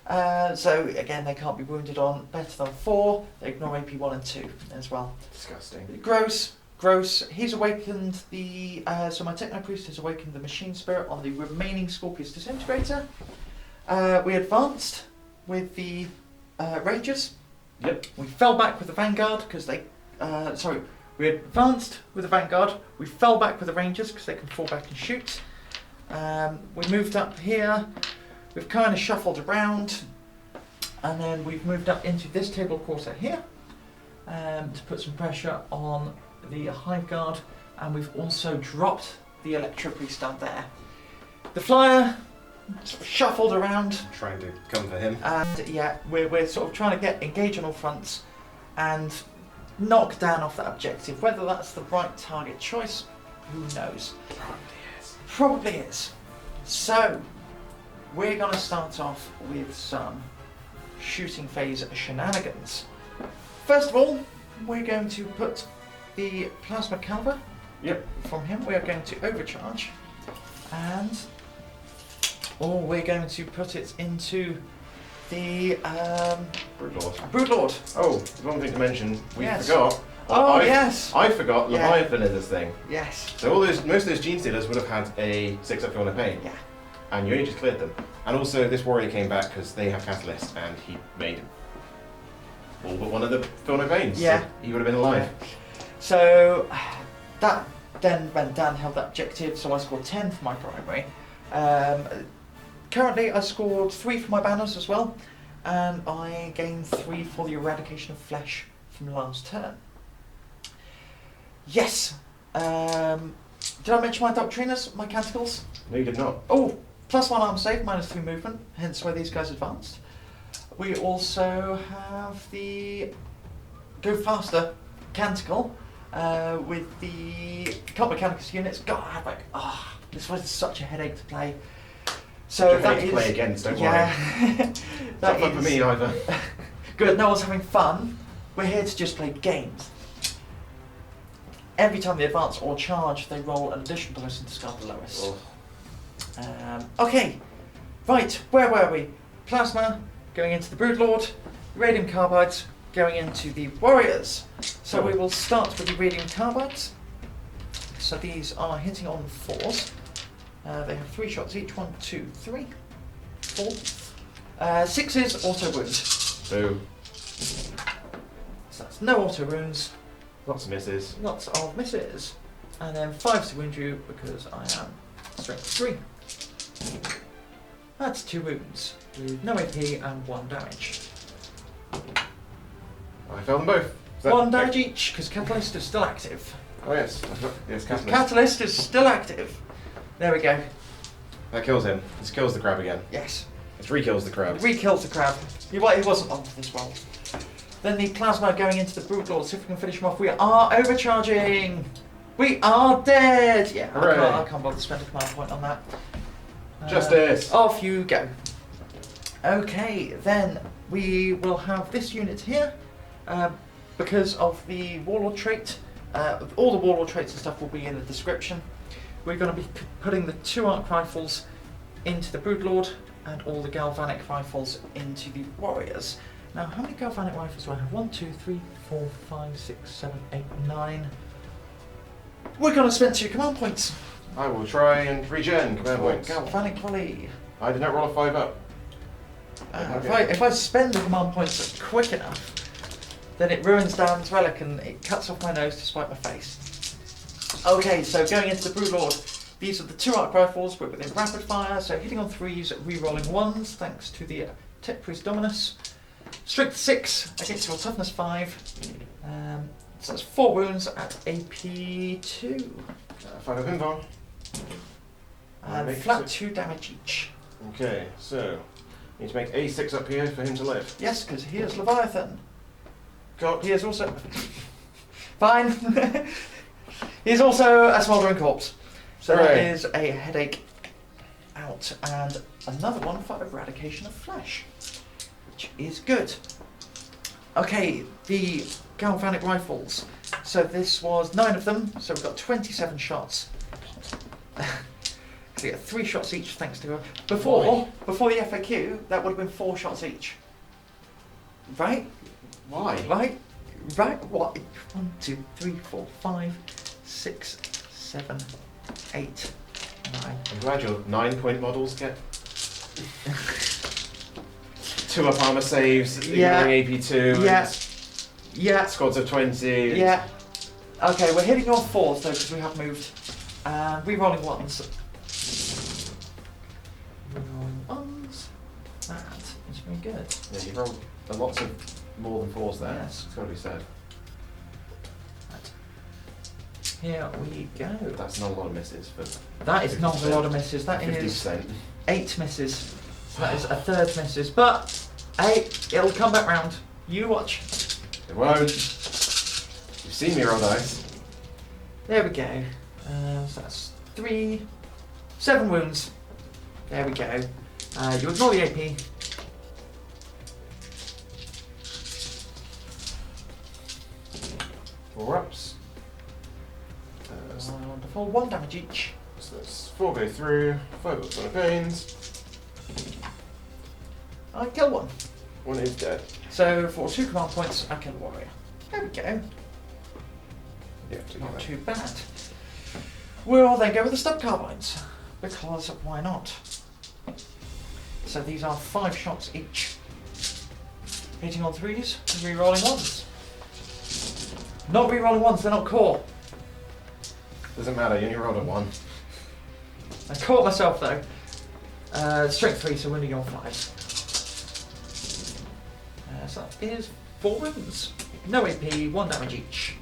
So again, they can't be wounded on better than 4. They ignore AP 1 and 2 as well. Disgusting. Gross. He's awakened the. So my Techno Priest has awakened the Machine Spirit on the remaining Scorpius Disintegrator. We advanced with the Rangers. Yep. We fell back with the Vanguard because they. We advanced with the Vanguard. We fell back with the Rangers because they can fall back and shoot. We moved up here. We've kind of shuffled around, and then we've moved up into this table quarter here to put some pressure on the Hive Guard, and we've also dropped the Electro Priest down there. The Flyer sort of shuffled around. Trying to come for him. And yeah, we're sort of trying to engage on all fronts and knock down off that objective. Whether that's the right target choice, who knows? Probably is. So, we're going to start off with some shooting phase shenanigans. First of all, we're going to put the plasma caliber from him. We are going to overcharge, and we're going to put it into the Broodlord. Broodlord. Oh, there's one thing to mention. We Yes. forgot. Yes. I forgot Yeah. Leviathan in this thing. Yes. So most of those Gene Stealers would have had a 6 up Phil of Pain. Yeah. And you only just cleared them. And also this warrior came back because they have Catalyst and he made all but one of the Phil of Pains. Yeah. So he would have been alive. Yeah. So that then went down, held that objective, so I scored 10 for my primary. Currently I scored 3 for my banners as well, and I gained 3 for the Eradication of Flesh from last turn. Yes! Did I mention my Doctriners, my Canticles? No, you did not. Oh, +1 arm save, -3 movement, hence why these guys advanced. We also have the Go Faster Canticle with the Cult Mechanicus units. God, This was such a headache to play. So that is... play against, don't worry. Yeah. Not fun for me either. Good, no one's having fun. We're here to just play games. Every time they advance or charge, they roll an additional dice and discard the lowest. Okay, right, where were we? Plasma going into the Broodlord, Radium Carbides going into the Warriors. So we will start with the Radium Carbides. So these are hitting on 4s. They have 3 shots each. 1, 2, 3, 4. 6s auto wound. Boo. So that's no auto wounds. Lots of misses. Lots of misses. And then 5s to wound you because I am strength 3. That's 2 wounds with no AP and 1 damage. I failed them both. 1 damage each because Catalyst is still active. Oh yes, yes, Catalyst. Catalyst is still active. There we go. That kills him. This kills the crab again. Yes. This re-kills the crab. Re-kills the crab. He wasn't on for this roll. Then the Plasma going into the Broodlord. See if we can finish him off. We are overcharging. We are dead. Yeah, I can't bother to spend a command point on that. Justice. Off you go. Okay, then we will have this unit here because of the Warlord trait. All the Warlord traits and stuff will be in the description. We're going to be putting the 2 arc rifles into the Broodlord and all the Galvanic rifles into the Warriors. Now, how many Galvanic rifles do I have? 1, 2, 3, 4, 5, 6, 7, 8, 9. We're going to spend 2 command points. I will try and regen command points. Galvanic volley. I did not roll a 5 up. If I spend the command points quick enough, then it ruins Dan's relic and it cuts off my nose to spite my face. Okay, so going into the Broodlord, these are the 2 arc rifles, we're within rapid fire, so hitting on 3s, re-rolling 1s, thanks to the Tech Priest Dominus. Strength 6 against your toughness 5. So that's 4 wounds at AP 2. 5 of pinfall. And flat 2 damage each. Okay, so need to make a 6 up here for him to live. Yes, because he is Leviathan. God. He is also... Fine. He is also a smouldering corpse. So that is a headache out. And another one for Eradication of Flesh, which is good. Okay, the Galvanic rifles. So this was 9 of them, so we've got 27 shots. So you get 3 shots each, thanks to... Before the FAQ, that would have been 4 shots each. Right? Why? Right? What? 1, 2, 3, 4, 5, 6, 7, 8, 9. I'm glad your 9-point models get 2 up armor saves, ignoring AP 2. Yeah. Squads of 20. Yeah. Okay, we're hitting on 4s though because we have moved. Re-rolling 1s. Re-rolling 1s. That is very good. Yeah, you rolled a lot of more than 4s there. Yes. It's got to be said. Here we go. That's not a lot of misses, but that is not a lot of misses. That 50%. is 8 misses. So that is a third misses. But hey, it'll come back round. You watch. It won't. You've seen me roll dice. There we go. So that's 7 wounds. There we go. You ignore the AP. Four ups. Wonderful. 1 damage each. So that's 4 go through, 5 up on pains. I kill 1. 1 is dead. So for 2 command points, I kill a warrior. There we go. Yeah, Not too bad. We'll then go with the stub carbines, because why not? So these are 5 shots each. Hitting on 3s, re-rolling 1s. Not re-rolling 1s, they're not core. Doesn't matter, you only rolled a 1. I caught myself though. Strength 3, so winning on 5s. So that is 4 wounds. No AP, 1 damage each.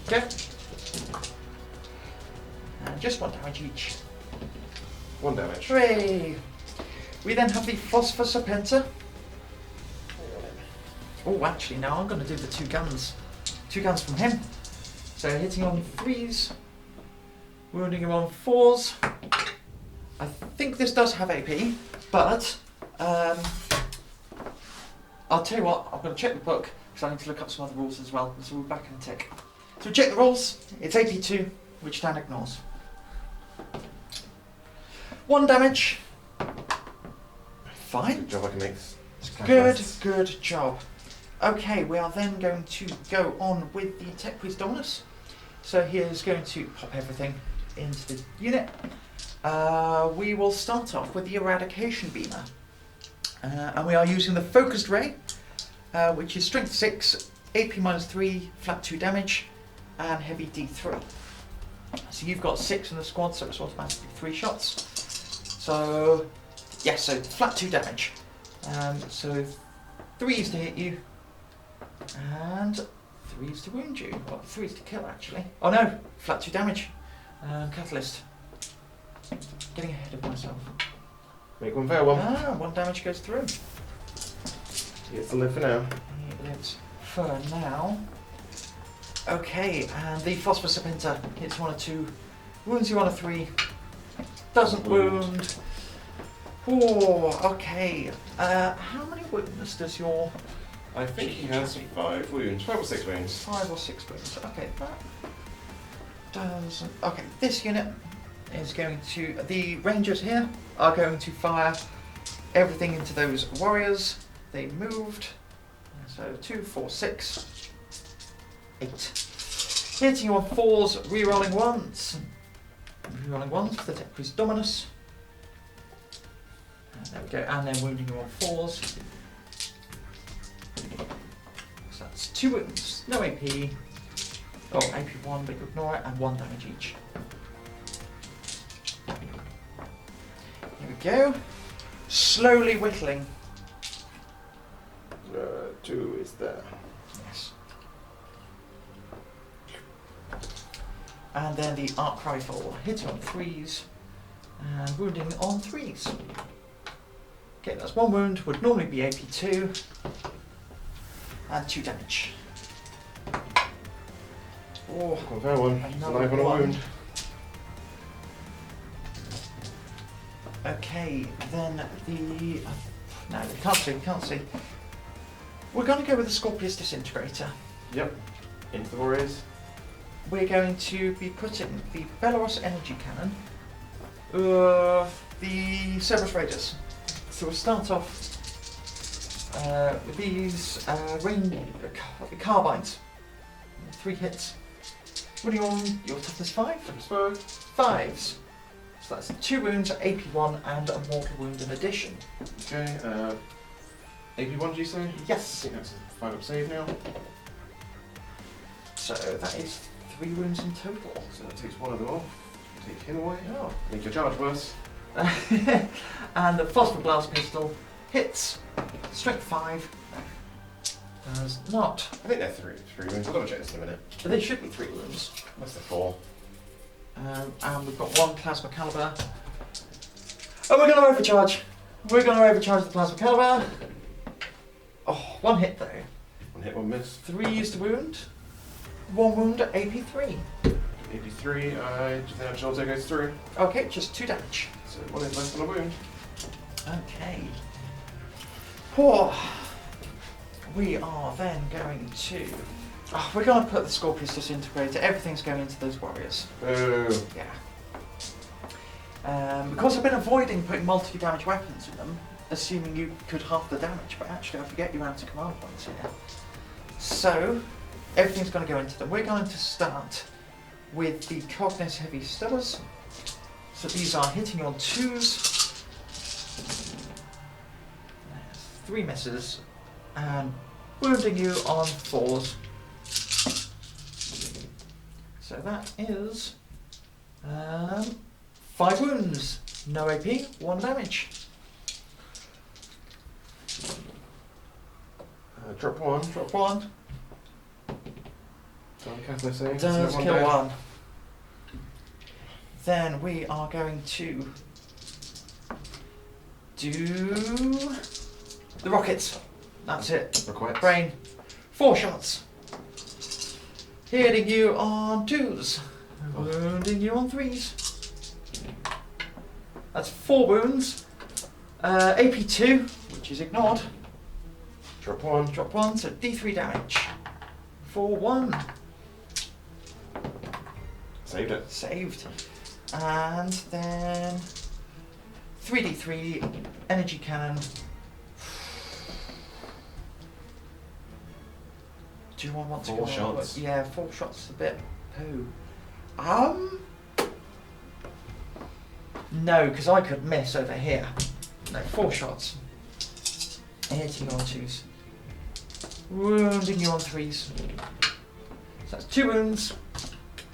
Okay. And just 1 damage each. 1 damage. Hooray! We then have the Phosphor Serpenta. Oh, actually, now I'm going to do the 2 guns. 2 guns from him. So hitting on 3s. Wounding you on 4s. I think this does have AP, but I'll tell you what, I'm going to check the book because I need to look up some other rules as well. So we're back in a tick. So we check the rules. It's AP2, which Dan ignores. 1 damage. Fine. Good job I can make this. Good job. Okay, we are then going to go on with the Tech Priest Dominus. So he is going to pop everything into the unit. We will start off with the Eradication Beamer. And we are using the Focused Ray, which is Strength 6, AP -3, flat 2 damage, and Heavy D3. So you've got 6 in the squad, so it's automatically 3 shots. So, yes, so flat 2 damage. So 3s to hit you, and 3s to wound you. Well, 3s to kill, actually. Oh no, flat 2 damage. Catalyst. Getting ahead of myself. Make one fair one. 1 damage goes through. He gets to live for now. He lives for now. Okay, and the Phosphor Serpenta hits 1 or 2, wounds you on a 3, doesn't wound. Oh, okay. How many wounds does your... I think he has 5 wounds. 5 or 6 wounds. 5 or 6 wounds. Okay, that doesn't... Okay, this unit is going to... The Rangers here are going to fire everything into those warriors. They moved. So 2, 4, 6, 8. Hitting you on 4s, rerolling 1s. Rerolling 1s for the Tech Priest Dominus. And there we go. And then wounding you on 4s. So that's 2 wounds. No AP. Oh, AP 1, but you ignore it. And 1 damage each. Here we go. Slowly whittling. 2 is there. Yes. And then the arc rifle, hitting on 3s and wounding on 3s. Okay, that's 1 wound, would normally be AP 2 and 2 damage. Oh, One fair one. another Alive on a 1. wound. Okay, then the... No, we can't see. We're going to go with the Scorpius Disintegrator. Yep. Into the warriors. We're going to be putting the Belarus Energy Cannon, the Cerberus Raiders. So we'll start off with these carbines. 3 hits. What do you want? Your toughness 5? 5s. So that's 2 wounds, AP 1, and a mortal wound in addition. Okay, AP 1 do you say? Yes. I think that's a 5 up save now. So that is 3 wounds in total. So that takes 1 of them off. Take him away. Oh. Make your charge worse. And the Phosphor Blast Pistol hits. Strength 5. Does not. I think they're 3 wounds. I'll double check this in a minute. But they should be 3 wounds. That's the 4. And we've got 1 Plasma Caliber. Oh, we're going to overcharge. We're going to overcharge the Plasma Caliber. Oh, 1 hit though. 1 hit, 1 miss. 3s to wound. 1 wound at AP 3. AP 3, I just think Auto goes through. Okay, just 2 damage. So 1 is less than a wound. Okay. Oh. We are then going to... Oh, we're going to put the Scorpius Disintegrator. Everything's going into those warriors. Boo. Yeah. Because I've been avoiding putting multi-damage weapons in them, assuming you could half the damage, but actually I forget you're out of command points here. So, everything's going to go into them. We're going to start with the Cognis Heavy Stubbers. So these are hitting on 2s. There's 3 misses. And wounding you on 4s. So that is 5 wounds, no AP, 1 damage. Drop 1. Drop 1. So Catalyst save. Does kill 1. Then we are going to do the rockets. That's it. Request. Brain. 4 shots. Hitting you on 2s. Wounding you on 3s. That's 4 wounds. AP2, which is ignored. Drop 1. Drop 1, so D3 damage. 4-1. Saved it. Saved. And then 3d3 energy cannon. Do you want to 4 go shots? Yeah, 4 shots is a bit poo. No, because I could miss over here. No, 4 shots. Hitting you on 2s. Wounding you on 3s. So that's 2 wounds.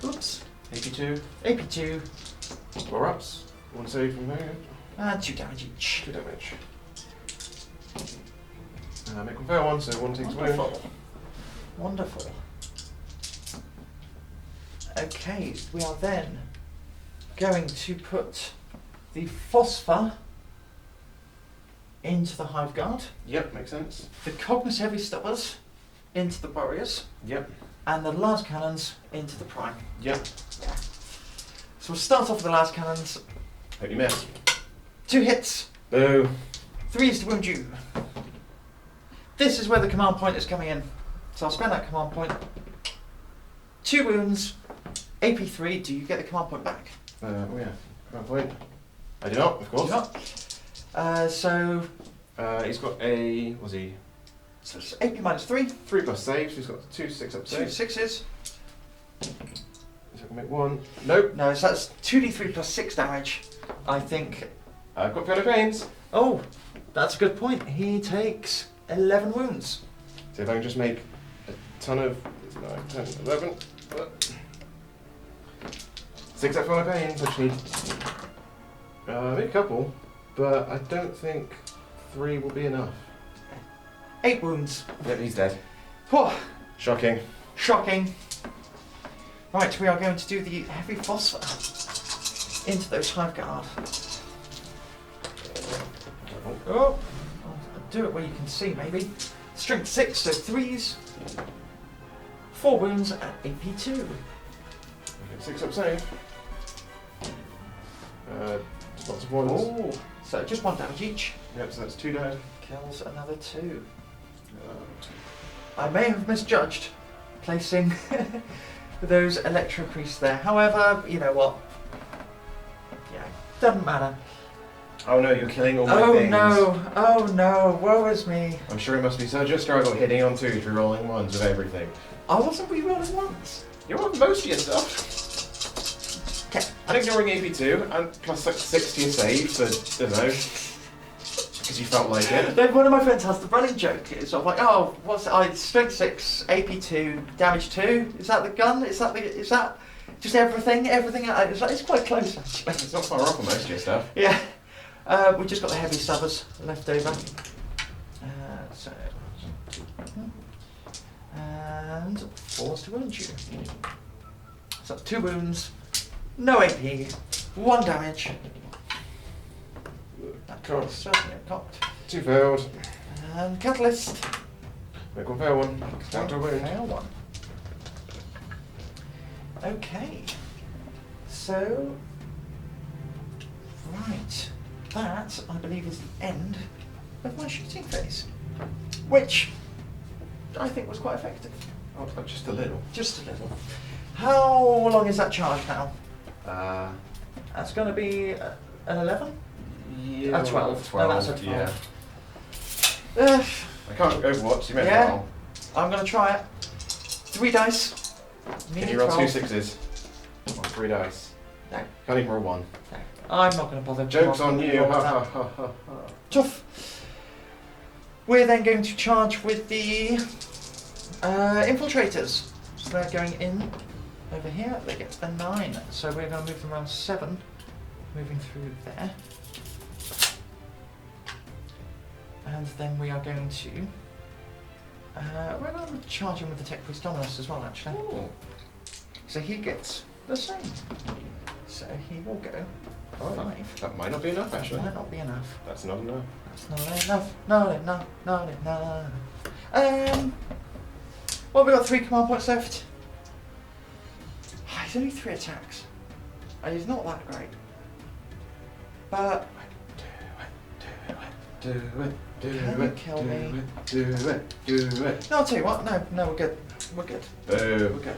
Oops. AP2. AP2. 4 ups. 1 save from there. And 2 damage each. 2 damage. Make one fail 1, so 1 takes wound. Wonderful. Wonderful. Okay, we are then going to put the Phosphor into the Hive Guard, Yep, makes sense. the Cognus Heavy Stoppers into the Warriors, Yep. and the Las Cannons into the Prime. Yep. So we'll start off with the Las Cannons. Hope you miss. 2 hits, Boo. 3s to wound you. This is where the command point is coming in. So I'll spend that command point. 2 wounds, AP3. Do you get the command point back? Oh yeah. Command point. I do not, of Do you course. not? So He's got a. Was he? So it's AP minus 3. 3 plus saves. He's got 2 6-up 2 saves. 6s. So I can make 1. Nope. No, so that's 2d3 plus 6 damage. I think. I've got Piano Pains. Oh, that's a good point. He takes 11 wounds. So if I can just make a ton of 9, 10, 11. 6 up Piano Pains. I just need maybe a couple, but I don't think 3 will be enough. 8 wounds. Yep, he's dead. Whew, Shocking. shocking. Right, we are going to do the heavy phosphor into those Hive Guard. Oh, I'll do it where you can see maybe. Strength 6, so 3s. 4 wounds at AP2. Okay, 6 up save. Lots of 1s. Oh, so just 1 damage each. Yep, so that's 2 dead. Kills another 2. I may have misjudged placing those electro priests there. However, you know what? Yeah, doesn't matter. Oh no, you're killing all my Oh things. no! Oh no! Woe is me! I'm sure it must be such a struggle hitting on 2s, rerolling 1s with everything. I wasn't rerolling once. You're on most of your stuff. Okay. And ignoring AP2 and plus like 6 to your save for, I don't know, because you felt like it. Then one of my friends has the running joke. It's sort of like, oh, what's strength 6, AP2, damage 2. Is that the gun? Is that just everything? Everything? It's quite close actually. It's not far off on most of your stuff. Yeah. We just got the heavy stubbers left over. And 4s to wound you. So that's 2 wounds, no AP, 1 damage. That card is certainly cocked. 2 failed. And Catalyst. Make 1 fail 1. Down to a wound. Fail 1. Okay. So, right. That, I believe, is the end of my shooting phase. Which I think was quite effective. Oh, but just a little. Just a little. How long is that charge now? That's going to be an 11? Yeah. A 12. 12. No, that's a 12. Yeah. I can't Overwatch, you may as well. I'm going to try it. 3 dice. Can you roll 2 6s? On 3 dice. No. Can't even roll 1. No. I'm not going to bother. Joke's I'm on not you. gonna Ha bother ha with ha ha ha. that. Tough. We're then going to charge with the infiltrators. So they're going in over here. They get a 9. So we're going to move them around 7. Moving through there. And then we are going to... we're going to charge him with the Tech Priest Dominus as well, actually. Ooh. So he gets the same. So he will go 5. That might not be enough, That actually. might not be enough. That's not enough. That's not enough. Not enough. Not enough. Well, we've got 3 command points left. I He's only 3 attacks. And he's not that great. But Do it. can you kill me? Do it. No, I'll tell you what. No, we're good. We're good. We're Boo. good.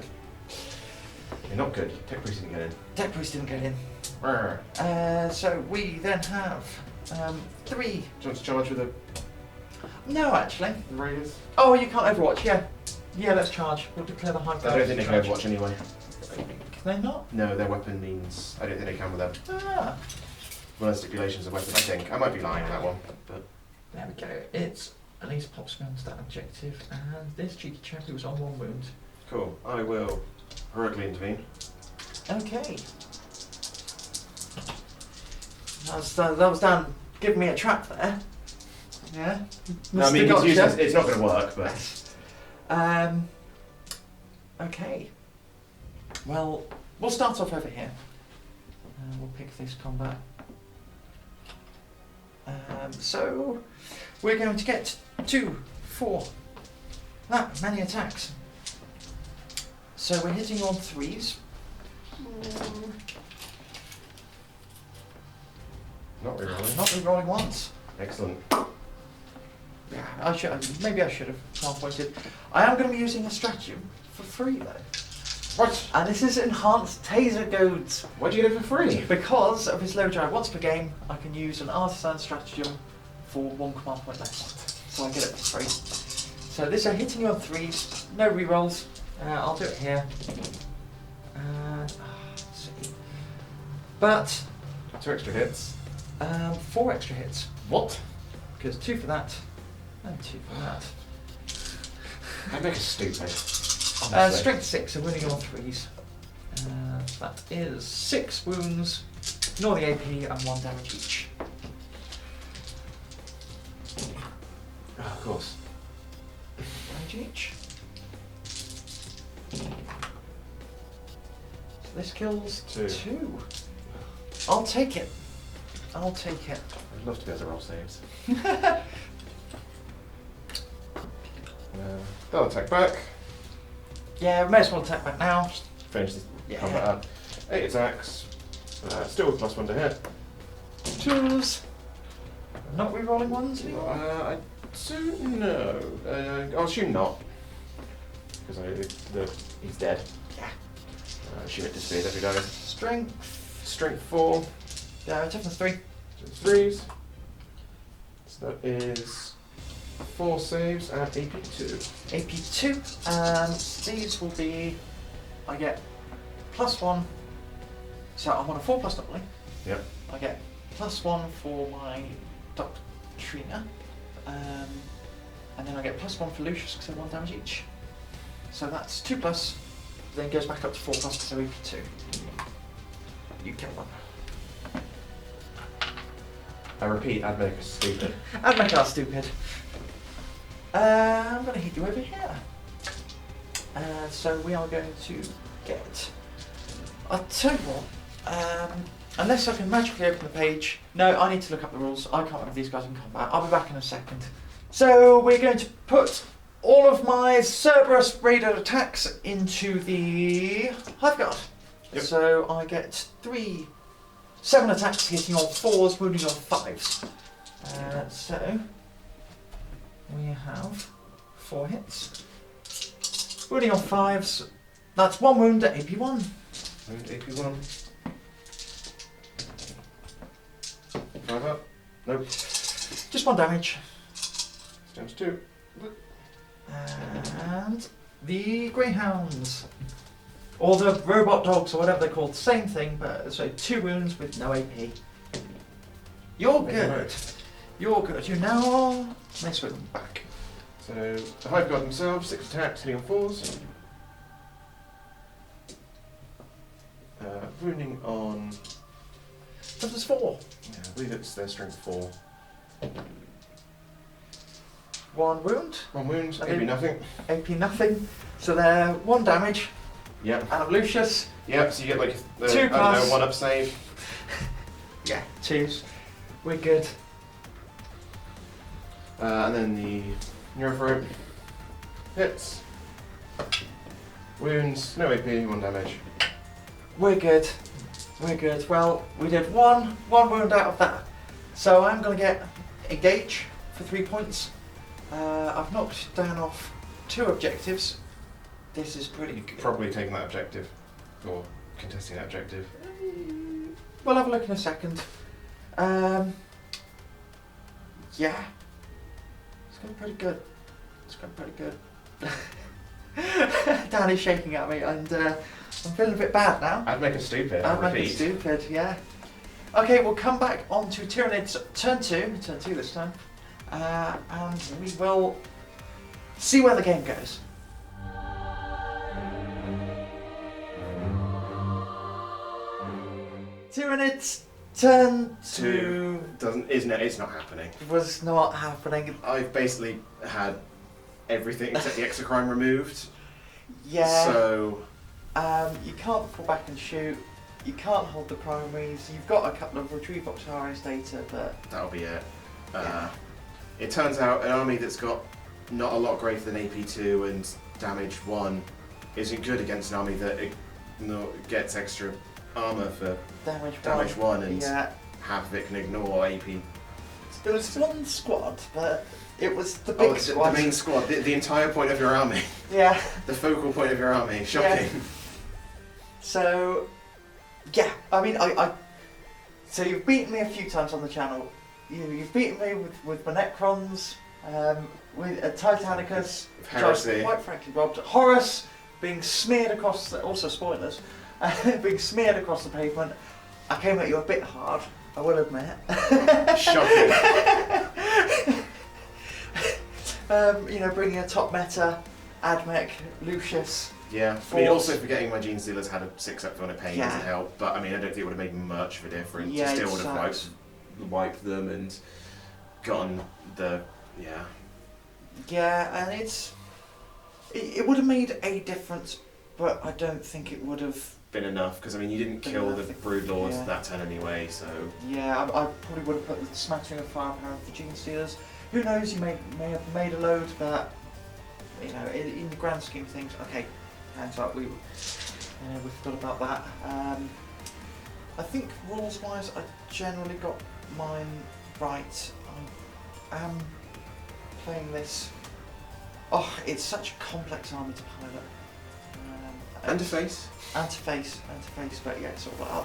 You're not good. Tech priest didn't get in. Tech priest didn't get in. Brr. So we then have 3. Do you want to charge with the No, actually. raiders? Oh, you can't Overwatch. Yeah. Let's charge. We'll declare the high. I don't think they can overwatch anyway. Can they not? No, their weapon means I don't think they can with them. Ah. One of the stipulations of weapon, I think. I might be lying on that one, but There we go. It's at least pops me onto that objective, and this cheeky chap who was on 1 wound. cool. I will heroically intervene. Okay. That was Dan giving me a trap there. Yeah. No, I mean, Mr. it's, Gotcha. it's not going to work, but Okay. Well, we'll start off over here. We'll pick this combat. So we're going to get 2, 4, that many attacks. So we're hitting on 3s. not really. Not re-rolling once. Excellent. Yeah, maybe I should have half-pointed. I am going to be using a stratagem for free though. What? And this is enhanced taser goads. Why do you get it for free? Because of his low drive, once per game, I can use an artisan stratagem for 1 command point less. So I get it for free. So this are hitting you on 3s, no rerolls. I'll do it here. Let's see. But 2 extra hits. 4 extra hits. What? Because 2 for that, and 2 for that. That makes stupid. Honestly. Strength 6, so winning on 3s. That is 6 wounds, ignore the AP, and 1 damage each. Oh, of course. Damage each. So this kills 2. 2. I'll take it. I'll take it. I'd love to be able to roll saves. They'll attack back. Yeah, may as well attack back now. Finish this Yeah. combat up. 8 attacks. Still with +1 to hit. 2s. Not re-rolling ones anymore? I don't know. I'll assume not. Because he's dead. Yeah. Assume it disappears every day. Strength. Strength 4. Toughness 3. So 3s. So that is 4 saves at AP 2. AP 2. And these will be. I get +1. So I'm on a 4+ doubling. Yep. I get +1 for my Doctrina. And then I get +1 for Lucius because they're 1 damage each. So that's 2+, then goes back up to 4+ because they're AP2. You kill them. I repeat, Admech is stupid. Admech are stupid. I'm going to hit you over here. So we are going to get. I'll tell you what. Unless I can magically open the page. No, I need to look up the rules. I can't remember these guys in combat. I'll be back in a second. So we're going to put all of my Cerberus Raider attacks into the Hive Guard. Yep. So I get 7 attacks hitting on 4s, wounding on 5s. So we have 4 hits. Wounding on 5s. That's 1 wound at AP1. Wound AP1. 5 up. Nope. Just 1 damage. Down to 2. And the Greyhounds. Or the robot dogs, or whatever they're called. Same thing, but so 2 wounds with no AP. You're good. You're good. You now mess with them back. So the Hive Guard themselves, 6 attacks, hitting on 4s. Wounding on. Toughness 4. Yeah, I believe it's their strength 4. 1 wound. 1 wound, Okay. AP nothing. AP nothing. So they're 1 damage. Yep. Out of Lucius. Yep, so you get like the 2 I don't plus. know, 1 up save. Yeah, 2s. We're good. And then the Neurothroat hits. Wounds, no AP, 1 damage. We're good. We're good. Well, we did one wound out of that. So I'm going to get a gauge for 3 points. I've knocked down off 2 objectives. This is pretty good. Probably taking that objective, or contesting that objective. We'll have a look in a second. Yeah. It's going pretty good. It's going pretty good. Danny's shaking at me and I'm feeling a bit bad now. Admech is stupid. Admech Repeat. is stupid, yeah. Okay, we'll come back on to Tyranids turn 2 this time. And we will see where the game goes. Tyranids turn 2 It's not happening. was not happening. I've basically had everything except the exocrine removed. Yeah. So You can't fall back and shoot. You can't hold the primaries. You've got a couple of retrieve Octarius data, but that'll be it. Yeah. It turns out an army that's got not a lot greater than AP2 and damage 1 isn't good against an army that gets extra armor for damage 1 and yeah. half of it can ignore AP. There was one squad, but it was the big squad. The main squad, the entire point of your army. Yeah. The focal point of your army. Shocking. Yeah. So, yeah, I mean, so you've beaten me a few times on the channel. You've beaten me with my Necrons, with Titanicus, Heresy. quite frankly robbed. Horus being smeared across, also spoilers, being smeared across the pavement. I came at you a bit hard, I will admit. Shocking. Bringing a top meta, Admech, Lucius. Yeah, I mean, also forgetting my Gene Stealers had a 6-up on a pain Yeah. doesn't help, but I mean, I don't think it would have made much of a difference. Yeah, You still it would have sucks. wiped them and gotten the, yeah. Yeah, and it would have made a difference, but I don't think it would have. Been enough, because I mean, you didn't Been kill enough, the Brood Lords yeah. that turn anyway, so. Yeah, I probably would have put the smattering of firepower for Gene Stealers. Who knows? You may have made a load, but in the grand scheme of things, okay. Hands up, we forgot about that. I think rules-wise, I generally got mine right. I am playing this. Oh, it's such a complex army to pilot. And to face. And to face, but yeah, sort of like,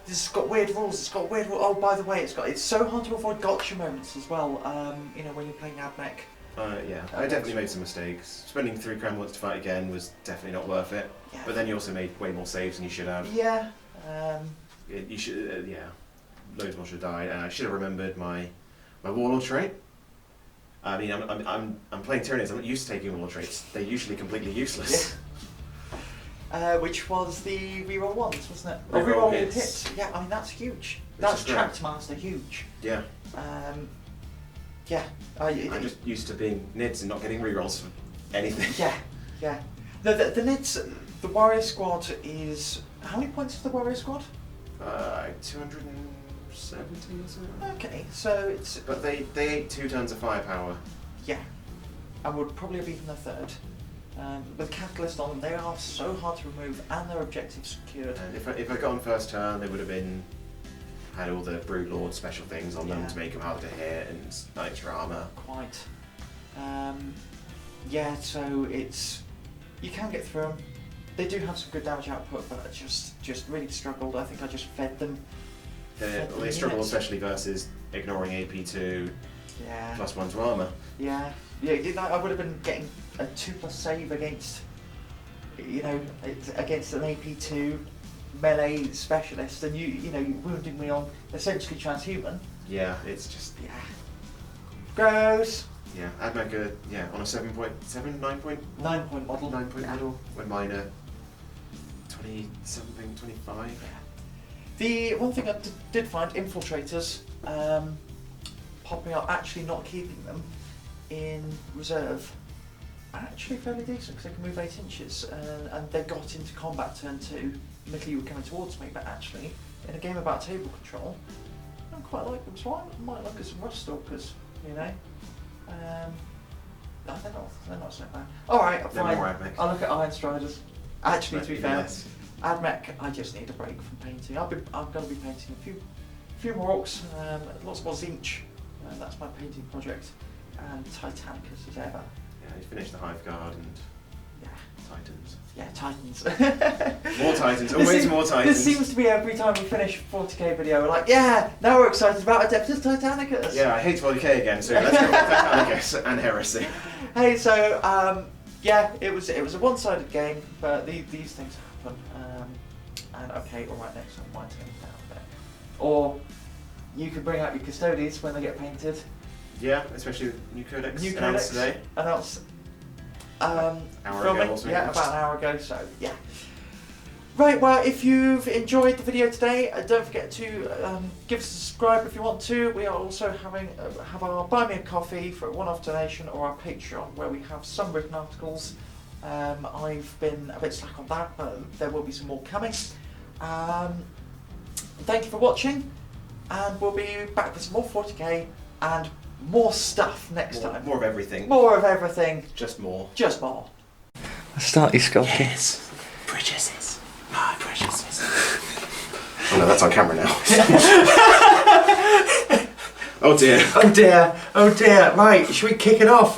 this has got weird rules. It's got weird rules. Oh, by the way, it's so hard to avoid gotcha moments as well. When you're playing Admech. Yeah, I definitely made some mistakes. Spending 3 crown points to fight again was definitely not worth it. Yeah. But then you also made way more saves than you should have. Yeah. You should, loads more should have died. And I should have remembered my Warlord trait. I mean, I'm playing Tyranids. I'm not used to taking Warlord traits. They're usually completely useless. Which was the reroll ones, wasn't it? Reroll hits. Yeah, I mean that's huge. That's trapped master huge. Yeah. Yeah. I'm just used to being Nids and not getting rerolls for anything. Yeah. The Nids, the warrior squad is how many points is the warrior squad? 270 or something. Okay, so it's. But they ate 2 tons of firepower. Yeah, and would probably have eaten a third. With Catalyst on them, they are so hard to remove, and their objectives secured. And if I got on first turn, they would have had all the Brood Lord special things on them Yeah. to make them harder to hit and extra armor. Quite. So it's you can get through them. They do have some good damage output, but I just really struggled. I think I just fed them. They struggle especially versus ignoring AP2 Yeah. +1 to armor. Yeah. I would have been getting a 2+ save against, against an AP2 melee specialist, and you wounding me on essentially transhuman. Yeah, it's just Gross. yeah. Admech, on a 9 point 9-point model. 9 point Yeah. model. When mine are 20 something, 25. The one thing I did find infiltrators popping up, actually not keeping them in reserve, are actually fairly decent because they can move 8 inches, and they got into combat turn 2. Admittedly, you were coming towards me, but actually, in a game about table control, I don't quite like them, so I might look at some Rust Stalkers, No, they're not so bad. Alright, They're fine. more Admech. I'll look at Iron Striders. Actually, to be fair, Yes. Admech, I just need a break from painting. I'm going to be painting a few more orcs, lots more Zinch. That's my painting project. And Titanicus as ever. Yeah, you finished the Hive Guard and Yeah. Titans. Yeah, Titans. More Titans, always more Titans. This seems to be every time we finish a 40k video, we're like, yeah, now we're excited about Adeptus Titanicus. Yeah, I hate 40k again, so let's go with Titanicus and Heresy. Hey, so, yeah, it was a one-sided game, but these things happen. And okay, alright, next time, mine's going down there. Or you can bring out your Custodies when they get painted. Yeah, especially with new codex New announced codex today. Announced. Hour filming, ago or something. yeah, about an hour ago, so yeah. Right, well, if you've enjoyed the video today, don't forget to give us a subscribe if you want to. We are also have our Buy Me a Coffee for a one-off donation, or our Patreon, where we have some written articles. I've been a bit slack on that, but there will be some more coming. Thank you for watching, and we'll be back with some more 40k and more stuff next time. More of everything. More of everything. Just more. Just more. Start your sculpting. Yes. Preciouses. My preciouses. Oh no, that's on camera now. Oh dear. Oh dear. Oh dear. Right, should we kick it off?